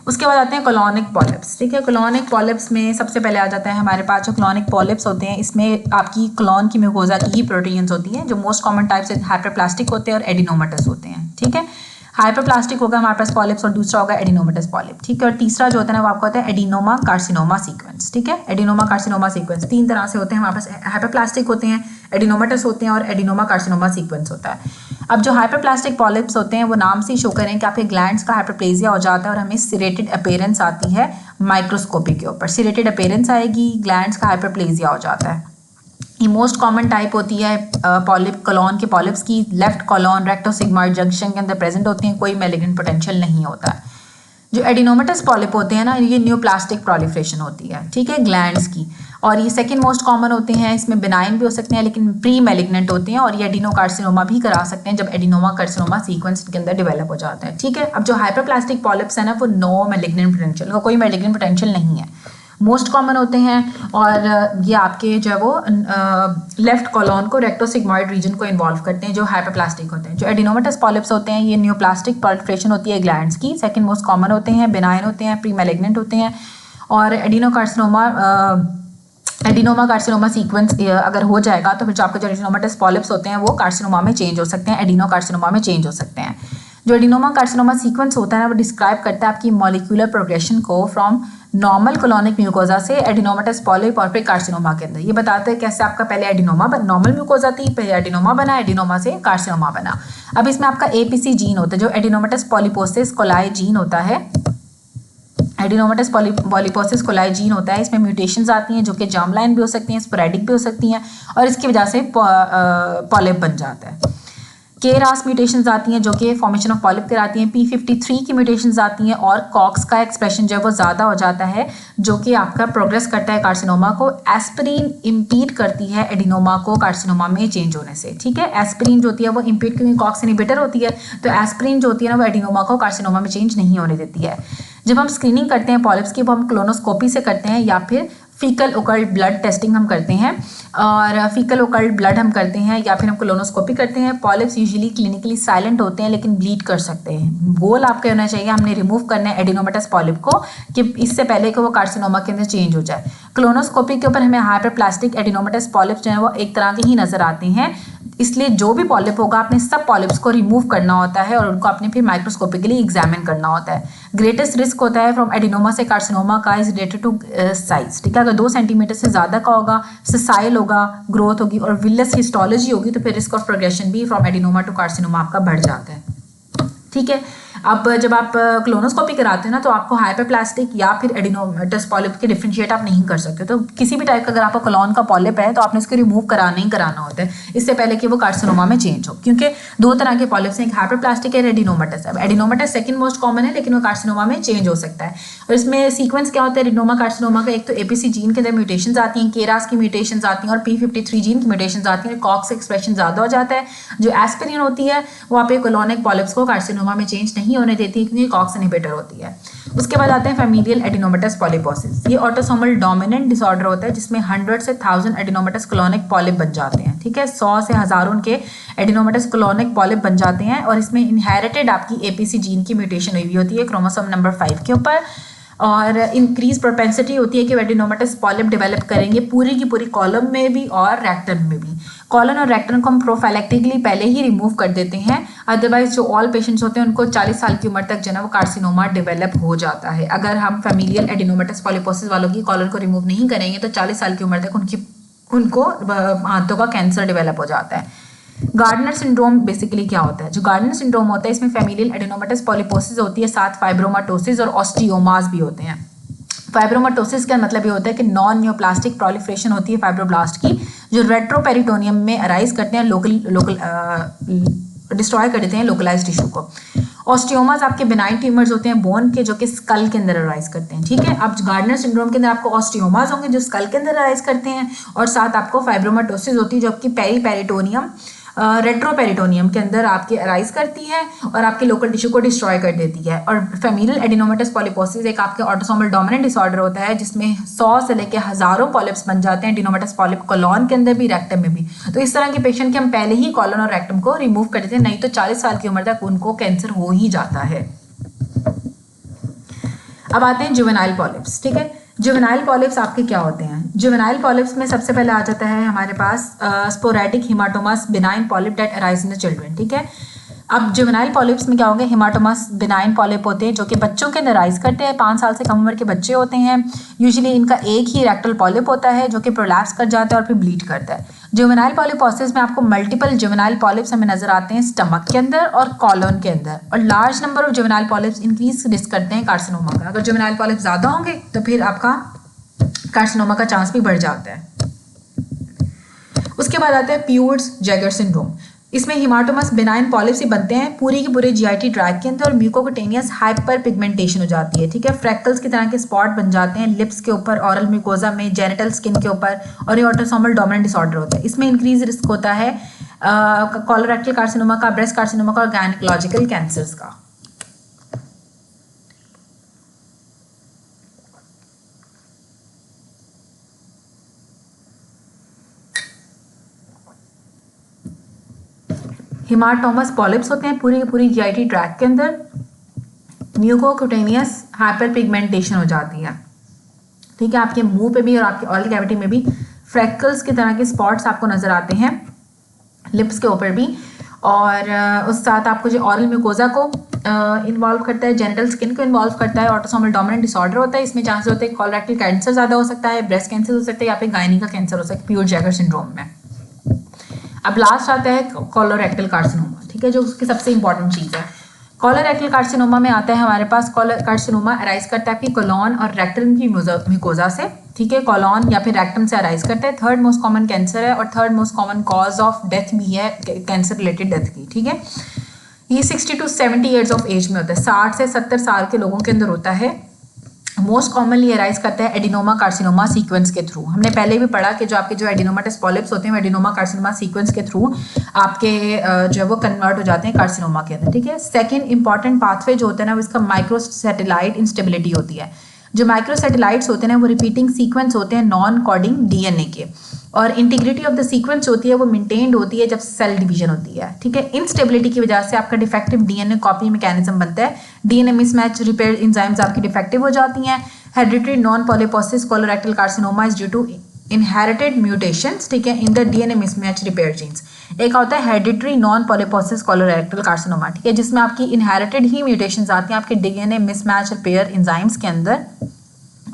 उसके बाद आते हैं कोलोनिक पॉलिप्स, ठीक है। कोलोनिक पॉलिप्स में सबसे पहले आ जाता है हमारे पास जो कोलोनिक पॉलिप्स होते हैं, इसमें आपकी कोलोन की म्यूकोजा की ही प्रोटीन्स होती हैं, जो मोस्ट कॉमन टाइप से हाइपरप्लास्टिक होते हैं और एडिनोमेटस होते हैं, ठीक है। हाइपरप्लास्टिक होगा हमारे पास पॉलिप्स और दूसरा होगा एडिनोमेटस पॉलिप, ठीक है। और तीसरा जो होता है ना वो आपको होता है एडिनोमा कार्सिनोमा सीक्वेंस, ठीक है। एडिनोमा कार्सिनोमा सीक्वेंस तीन तरह से होते हैं हमारे पास, हाइपरप्लास्टिक होते हैं, एडिनोमेटस होते हैं और एडिनोमा कार्सिनोमा सीक्वेंस होता है। अब जो हाइपरप्लास्टिक पॉलिप्स होते हैं वो नाम से ही शो करें कि आपके ग्लैंड्स का हाइपरप्लेजिया हो जाता है और हमें सिरेटेड अपीयरेंस आती है माइक्रोस्कोपी के ऊपर, सिरेटेड अपीयरेंस आएगी, ग्लैंड्स का हाइपरप्लेजिया हो जाता है। ये मोस्ट कॉमन टाइप होती है पॉलिप कोलोन के पॉलिप्स की, लेफ्ट कोलोन रेक्टोसिग्मॉइड जंक्शन के अंदर प्रेजेंट होती हैं, कोई मैलिग्नेंट पोटेंशियल नहीं होता है। जो एडिनोमेटस पॉलिप होते हैं ना, ये न्यूप्लास्टिक प्रोलिफरेशन होती है, ठीक है, ग्लैंड्स की, और ये सेकंड मोस्ट कॉमन होते हैं। इसमें बिनाइन भी हो सकते हैं लेकिन प्री मैलिग्नेंट होते हैं, और ये एडिनोकार्सिनोमा भी करा सकते हैं जब एडिनोमा कार्सिनोमा सीक्वेंस के अंदर डेवलप हो जाता है, ठीक है। अब जो हाइपरप्लास्टिक पॉलिप्स है ना, वो नो मैलिग्नेंट पोटेंशियल, का कोई मैलिग्नेंट पोटेंशियल नहीं है, मोस्ट कॉमन होते हैं, और ये आपके जो है वो लेफ्ट कॉलोन को रेक्टोसिग्मॉइड रीजन को इन्वॉल्व करते हैं, जो हाइपरप्लास्टिक होते हैं। जो एडिनोमेटस पॉलिप्स होते हैं, ये न्यूप्लास्टिक प्रोलिफरेशन होती है ग्लैंड्स की, सेकंड मोस्ट कॉमन होते हैं, बिनाइन होते हैं, प्री मैलिग्नेंट होते हैं, और एडिनोमा कार्सिनोमा सीक्वेंस अगर हो जाएगा तो फिर जो आपके जो एडिनोमेटस पॉलिप्स होते हैं वो कार्सिनोमा में चेंज हो सकते हैं, एडिनो कार्सिनोमा में चेंज हो सकते हैं। जो एडिनोमा कार्सिनोमा सीक्वेंस होता है ना, वो डिस्क्राइब करता है आपकी मॉलिक्यूलर प्रोग्रेशन को फ्रॉम नॉर्मल कोलोनिक म्यूकोजा से एडिनोमेटस पॉलिप और फिर कार्सिनोमा के अंदर। ये बताते हैं कैसे आपका पहले एडिनोमा नॉर्मल म्यूकोजा थी, फिर एडिनोमा बना, एडिनोमा से कार्सिनोमा बना। अब इसमें आपका एपीसी जीन होता है, जो एडिनोमेटस पॉलिपोसिस कोलाई जीन होता है, एडिनोमेटस पॉलिपोसिस कोलाई जीन होता है। इसमें म्यूटेशंस आती हैं जो कि जर्म लाइन भी हो सकती हैं, स्पोरेडिक भी हो सकती हैं, और इसकी वजह से पॉलिप बन जाता है। KRAS म्यूटेशंस आती हैं जो कि फॉर्मेशन ऑफ पॉलिप कराती हैं। P53 की म्यूटेशंस आती हैं, और कॉक्स का एक्सप्रेशन जो है वो ज़्यादा हो जाता है, जो कि आपका प्रोग्रेस करता है कार्सिनोमा को। एस्पिरिन इम्पीड करती है एडिनोमा को कार्सिनोमा में चेंज होने से, ठीक है। एस्पिरिन जो होती है वो इम्पीड, क्योंकि कॉक्स इनहिबिटर होती है, तो एस्पिरिन जो होती है ना, वो एडिनोमा को कार्सिनोमा में चेंज नहीं होने देती है। जब हम स्क्रीनिंग करते हैं पॉलिप्स की, वो हम क्लोनोस्कोपी से करते हैं, या फिर फीकल ओकल्ट ब्लड टेस्टिंग हम करते हैं, और फीकल ओकल्ट ब्लड हम करते हैं, या फिर हम कोलोनोस्कोपी करते हैं। पॉलिप्स यूजुअली क्लिनिकली साइलेंट होते हैं लेकिन ब्लीड कर सकते हैं। गोल आपका होना चाहिए, हमने रिमूव करना है एडिनोमेटस पॉलिप को, कि इससे पहले कि वो कार्सिनोमा के अंदर चेंज हो जाए। कोलोनोस्कोपी के ऊपर हमें हाइपरप्लास्टिक एडिनोमेटस पॉलिप्स जो है वो एक तरह के ही नजर आते हैं, इसलिए जो भी पॉलिप होगा आपने सब पॉलिप्स को रिमूव करना होता है, और उनको आपने फिर माइक्रोस्कोपिकली एग्जामिन करना होता है। ग्रेटेस्ट रिस्क होता है फ्रॉम एडिनोमा से कार्सिनोमा का इज रिलेटेड टू साइज, ठीक है। अगर 2 सेंटीमीटर से ज़्यादा का होगा, ससाइल होगा, ग्रोथ होगी, और विलस हिस्टोलॉजी होगी, तो फिर रिस्क ऑफ प्रोग्रेशन भी फ्रॉम एडिनोमा टू कार्सिनोमा आपका बढ़ जाता है, ठीक है। अब जब आप क्लोनोस्कोपी कराते हैं ना, तो आपको हाइपरप्लास्टिक या फिर एडिनोमेटस पॉलिप के डिफरेंशिएट आप नहीं कर सकते। तो किसी भी टाइप का अगर आपका कोलोन का पॉलिप है तो आपने इसको रिमूव कराना ही कराना होता है, इससे पहले कि वो कार्सिनोमा में चेंज हो, क्योंकि 2 तरह के पॉलिप्स हैं, एक हाइपरप्लास्टिक है, एडिनोमेटस। अब एडिनोमेटस सेकंड मोस्ट कॉमन है, लेकिन वो कार्सिनोमा में चेंज हो सकता है। और इसमें सीक्वेंस क्या होता है एडिनोमा कार्सिनोमा का? एक तो एपीसी जीन के अंदर म्यूटेशंस आती हैं, KRAS की म्यूटेशंस आती हैं, और P53 जीन की म्यूटेशंस आती हैं, कॉक्स एक्सप्रेशन ज़्यादा हो जाता है। जो एस्पिरिन होती है वो आप कोलोनिक पॉलिप्स को कार्सिनोमा में चेंज नहीं होने देती, क्योंकि कॉक्स इनहिबिटर होती है। उसके बाद आते हैं फैमिलियल एडिनोमेटस पॉलिपोसिस। ये ऑटोसोमल डोमिनेंट डिसऑर्डर होता है, जिसमें 100 से 1000 एडिनोमेटस कोलोनिक पॉलिप बन जाते हैं, ठीक है। 100 से हज़ारों के एडिनोमेटस कोलोनिक पॉलिप बन जाते हैं, और इसमें इनहेरिटेड आपकी एपीसी जीन की म्यूटेशन हुई होती है क्रोमोसोम नंबर 5 के ऊपर, और इंक्रीज प्रोपेंसिटी होती है कि एडिनोमेटस पॉलिप डेवलप करेंगे पूरी की पूरी कॉलम में भी और रेक्टम में भी। कॉलन और रेक्टम को हम प्रोफाइलेक्टिकली पहले ही रिमूव कर देते हैं, अदरवाइज जो ऑल पेशेंट्स होते हैं उनको 40 साल की उम्र तक जो है वो कार्सिनोमा डेवलप हो जाता है। अगर हम फैमिलियल एडिनोमेटस पॉलिपोसिस वालों की कॉलन को रिमूव नहीं करेंगे तो 40 साल की उम्र तक उनको हाथों का कैंसर डेवलप हो जाता है। गार्डनर सिंड्रोम बेसिकली क्या होता है? जो गार्डनर सिंड्रोम होता है इसमें फैमिलियल एडिनोमेटस पॉलिपोसिस होती है, साथ फाइब्रोमाटोसिस और ऑस्टियोमास भी होते हैं। फाइब्रोमाटोसिस का मतलब ये होता है कि नॉन न्यूप्लास्टिक प्रोलिफरेशन होती है फाइब्रोब्लास्ट की, जो रेट्रोपेरिटोनियम में अराइज करते हैं, लोकल डिस्ट्रॉय कर देते हैं लोकलाइज टिश्यू को। ऑस्टियोमास आपके बिनाइन ट्यूमर्स होते हैं बोन के, जो कि स्कल के अंदर अराइज करते हैं, ठीक है। अब गार्डनर सिंड्रोम के अंदर आपको ऑस्टियोमास होंगे जो स्कल के अंदर अराइज करते हैं, और साथ आपको फाइब्रोमाटोसिस होती है जो आपकी पेरिपेरिटोनियम रेट्रोपेरिटोनियम के अंदर आपके अराइज करती है और आपके लोकल टिश्यू को डिस्ट्रॉय कर देती है। और फैमिलियल एडिनोमेटस पॉलिपोसिस एक आपके ऑटोसोमल डोमिनेंट डिसऑर्डर होता है, जिसमें 100 से लेकर हज़ारों पॉलिप्स बन जाते हैं एडिनोमेटस पॉलिप कॉलन के अंदर भी, रेक्टम में भी। तो इस तरह के पेशेंट के हम पहले ही कॉलन और रेक्टम को रिमूव कर देते हैं, नहीं तो 40 साल की उम्र तक उनको कैंसर हो ही जाता है। अब आते हैं जुवेनाइल पॉलिप्स, ठीक है। जुवेनाइल पॉलिप्स आपके क्या होते हैं? जुवेनाइल पॉलिप्स में सबसे पहले आ जाता है हमारे पास sporadic hamartomas benign polyp that arise in the children, ठीक है। अब जुवेनाइल पॉलिप्स में क्या होंगे? हिमाटोमस बिनाइन पॉलिप होते हैं जो कि बच्चों के अंदर अराइज करते हैं, 5 साल से कम उम्र के बच्चे होते हैं। यूजुअली इनका एक ही रेक्टल पॉलिप होता है जो कि प्रोलैप्स कर जाता है और फिर ब्लीड करता है। जुवेनाइल पॉलिपोसिस में आपको मल्टीपल जुवेनाइल पॉलिप्स हमें नजर आते हैं स्टमक के अंदर और कॉलन के अंदर, और large number of juvenile polyps increase risk करते हैं कार्सिनोमा का। अगर जुवेनाइल पॉलिप्स ज़्यादा होंगे तो फिर आपका कार्सिनोमा का चांस भी बढ़ जाता है। उसके बाद आता है पियर्स जैगर सिंड्रोम। इसमें हिमाटोमस बेनाइन पॉलिप्स ही बनते हैं पूरी की पूरे जीआईटी ट्रैक के अंदर और म्यूकोकुटेनियस हाइपर पिगमेंटेशन हो जाती है, ठीक है। फ्रैक्टल्स की तरह के स्पॉट बन जाते हैं लिप्स के ऊपर, ऑरल म्यूकोजा में, जेनिटल स्किन के ऊपर, और ये ऑटोसोमल डोमिनेंट डिसऑर्डर होता है। इसमें इंक्रीज रिस्क होता है कोलोरेक्टल कार्सिनोमा का, ब्रेस्ट कार्सिनोमा का और गायनेकोलॉजिकल कैंसर्स का। हिमाटोमस पॉलिप्स होते हैं पूरी की पूरी जीआईटी ट्रैक के अंदर, म्यूकोकुटेनियस हाइपर पिगमेंटेशन हो जाती है, ठीक है। आपके मुंह पे भी और आपके ऑरल कैविटी में भी फ्रैकल्स की तरह के स्पॉट्स आपको नजर आते हैं, लिप्स के ऊपर भी, और उस साथ आपको जो ऑरल म्यूकोजा को इन्वॉल्व करता है, जेनिटल स्किन को इन्वॉल्व करता है, ऑटोसोमल डोमिनेंट डिसऑर्डर होता है। इसमें चांसेस होते हैं कोलोरेक्टल कैंसर ज़्यादा हो सकता है, ब्रेस्ट कैंसर हो सकता है, या फिर गायनी का कैंसर हो सकता है प्योर जैगर सिंड्रोम में। अब लास्ट आता है कोलोरेक्टल कार्सिनोमा, ठीक है, जो उसकी सबसे इंपॉर्टेंट चीज़ है। कोलोरेक्टल कार्सिनोमा में आता है हमारे पास, कार्सिनोमा अराइज करता है आपकी कोलॉन और रेक्टम की म्यूकोजा से, ठीक है। कोलॉन या फिर रेक्टम से अराइज करता है। थर्ड मोस्ट कॉमन कैंसर है और third most common cause of death भी है कैंसर रिलेटेड डेथ की, ठीक है। ये 60 to 70 ईयर्स ऑफ एज में होता है, 60 से 70 साल के लोगों के अंदर होता है। मोस्ट कॉमनली अराइज करता है एडिनोमा कार्सिनोमा सीक्वेंस के थ्रू। हमने पहले भी पढ़ा कि जो आपके जो एडिनोमेटस पॉलिप्स होते हैं वो एडिनोमा कार्सिनोमा सीक्वेंस के थ्रू आपके जो है वो कन्वर्ट हो जाते हैं कार्सिनोमा के अंदर, ठीक है। सेकंड इंपॉर्टेंट पाथवे जो होता है ना वो इसका माइक्रोसैटेलाइट इंस्टेबिलिटी होती है। जो माइक्रोसैटेलाइट्स होते हैं ना वो रिपीटिंग सीक्वेंस होते हैं नॉन कोडिंग डीएनए के, और इंटीग्रिटी ऑफ द सीक्वेंस होती है वो मेंटेन्ड होती है जब सेल डिवीजन होती है, ठीक है। इनस्टेबिलिटी की वजह से आपका डिफेक्टिव डीएनए कॉपी मैकेनिज्म बनता है, डीएनए मिसमैच रिपेयर एंजाइम्स आपकी डिफेक्टिव हो जाती हैं। Hereditary non polyposis colorectal carcinoma is due to inherited mutations, ठीक है, in the DNA mismatch repair genes. एक होता है hereditary non polyposis colorectal carcinoma, ठीक है, जिसमें आपकी इनहेरिटेड ही म्यूटेशंस आती हैं आपके डीएनए मिसमैच रिपेयर एंजाइम्स के अंदर,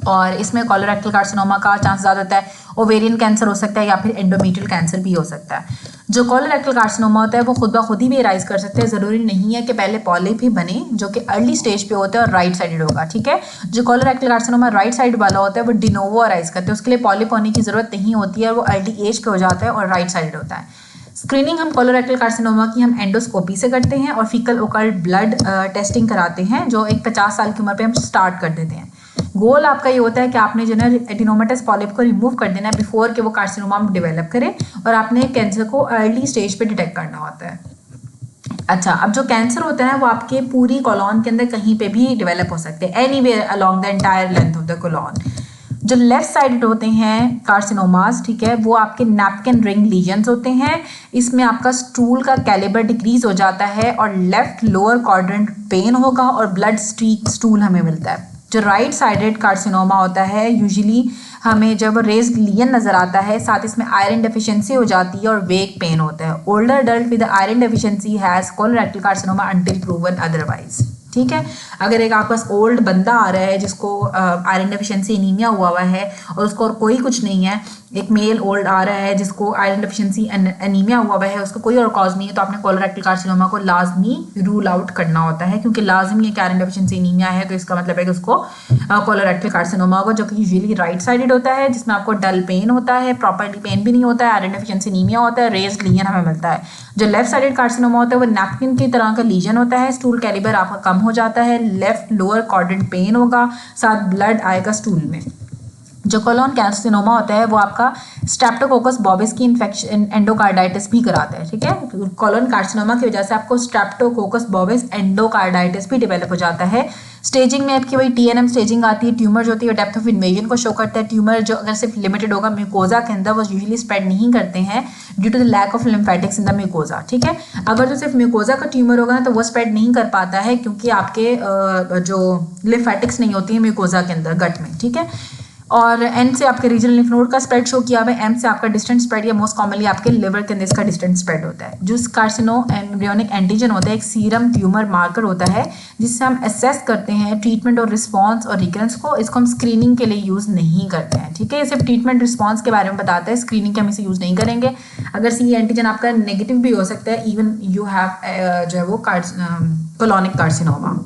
और इसमें कोलोरेक्टल कार्सिनोमा का चांस ज़्यादा होता है। ओवेरियन कैंसर हो सकता है या फिर एंडोमेट्रियल कैंसर भी हो सकता है। जो कोलोरेक्टल कार्सिनोमा होता है वो खुद ब खुद ही भी अराइज कर सकते हैं, ज़रूरी नहीं है कि पहले पॉलिप ही बने, जो कि अर्ली स्टेज पे होता है और राइट साइडेड होगा, ठीक है। जो कोलोरेक्टल कार्सिनोमा राइट साइड वाला होता है वो डिनोवो अराइज करते हैं, उसके लिए पॉलिप होने की ज़रूरत नहीं होती है, वो अर्ली एज पे हो जाता है और राइट साइडेड होता है। स्क्रीनिंग हम कोलोरेक्टल कार्सिनोमा की हम एंडोस्कोपी से करते हैं और फीकल ओकल्ट ब्लड टेस्टिंग कराते हैं, जो एक 50 साल की उम्र पे हम स्टार्ट कर देते हैं। गोल आपका ये होता है कि आपने जो है एडिनोमेटस पॉलिप को रिमूव कर देना है बिफोर कि वो कार्सिनोमा डेवलप करे, और आपने कैंसर को अर्ली स्टेज पे डिटेक्ट करना होता है। अच्छा, अब जो कैंसर होता है वो आपके पूरी कॉलॉन के अंदर कहीं पे भी डेवलप हो सकते हैं, anywhere along the entire length of the colon. जो लेफ्ट साइड होते हैं कार्सिनोमास, ठीक है, वो आपके नैपकिन रिंग लीजन्स होते हैं। इसमें आपका स्टूल का कैलिबर डिक्रीज हो जाता है और लेफ्ट लोअर क्वाड्रेंट पेन होगा और ब्लड स्ट्रीक स्टूल हमें मिलता है। जो राइट साइडेड कार्सिनोमा होता है यूजुअली हमें जब रेज्ड लीजन नजर आता है, साथ इसमें आयरन डेफिशिएंसी हो जाती है और वेक पेन होता है। Older adult with iron deficiency has colorectal carcinoma until proven otherwise, ठीक है। अगर एक आपके पास ओल्ड बंदा आ रहा है जिसको आयरन डेफिशिएंसी एनीमिया हुआ है और उसको और कोई कुछ नहीं है, एक मेल ओल्ड आ रहा है जिसको आयरन डेफिशिएंसी एनीमिया हुआ है, उसको कोई और कॉज नहीं है, तो आपने कोलोरेक्टल कार्सिनोमा को लाजमी रूल आउट करना होता है, क्योंकि लाजमी है कि आयरन डेफिशिएंसी एनीमिया है, तो इसका मतलब है कि उसको कोलोरेक्टल कार्सिनोमा होगा, जो कि यूजुअली राइट साइडेड होता है, जिसमें आपको डल पेन होता है, प्रॉपर्ली पेन भी नहीं होता है, आयरन डेफिशिएंसी एनीमिया होता है, रेज्ड लीजन हमें मिलता है। जो लेफ्ट साइडेड कार्सिनोमा होता है वो नैपकिन की तरह का लीजन होता है, स्टूल कैलिबर आपका कम हो जाता है, लेफ्ट लोअर क्वाड्रेंट पेन होगा, साथ ब्लड आएगा स्टूल में। जो कोलोन कार्सिनोमा होता है वो आपका स्ट्रेप्टोकोकस बॉबिस की इन्फेक्शन एंडोकार्डाइटिस भी कराता है, ठीक है। कोलोन कार्सिनोमा की वजह से आपको स्ट्रेप्टोकोकस बॉबिस एंडोकार्डाइटिस भी डेवलप हो जाता है। स्टेजिंग में आपकी वही TNM स्टेजिंग आती है, ट्यूमर जो होती है डेप्थ ऑफ इन्वेजन को शो करता है। ट्यूमर जो अगर सिर्फ लिमिटेड होगा म्यूकोजा के अंदर वो यूजुअली स्प्रेड नहीं करते हैं due to the lack of lymphatics in the mucosa, ठीक है। अगर जो सिर्फ म्यूकोजा का ट्यूमर होगा ना तो वो स्प्रेड नहीं कर पाता है, क्योंकि आपके जो लिम्फेटिक्स नहीं होती है म्यूकोजा के अंदर गट में, ठीक है। और N से आपके रीजनल लिम्फ नोड का स्प्रेड शो किया हुआ है, M से आपका डिस्टेंट स्प्रेड या मोस्ट कॉमनली आपके लिवर के अंदर इसका डिस्टेंट स्प्रेड होता है। जो कार्सिनो एम्ब्रियोनिक एंटीजन होता है एक सीरम ट्यूमर मार्कर होता है जिससे हम असेस करते हैं ट्रीटमेंट और रिस्पॉन्स और रिकरेंस को। इसको हम स्क्रीनिंग के लिए यूज़ नहीं करते हैं, ठीक है। ये सिर्फ ट्रीटमेंट रिस्पॉन्स के बारे में बताता है, स्क्रीनिंग के हम इसे यूज़ नहीं करेंगे। अगर सी एंटीजन आपका नेगेटिव भी हो सकता है, इवन यू हैव जो है वो कोलोनिक कार्सिनोमा।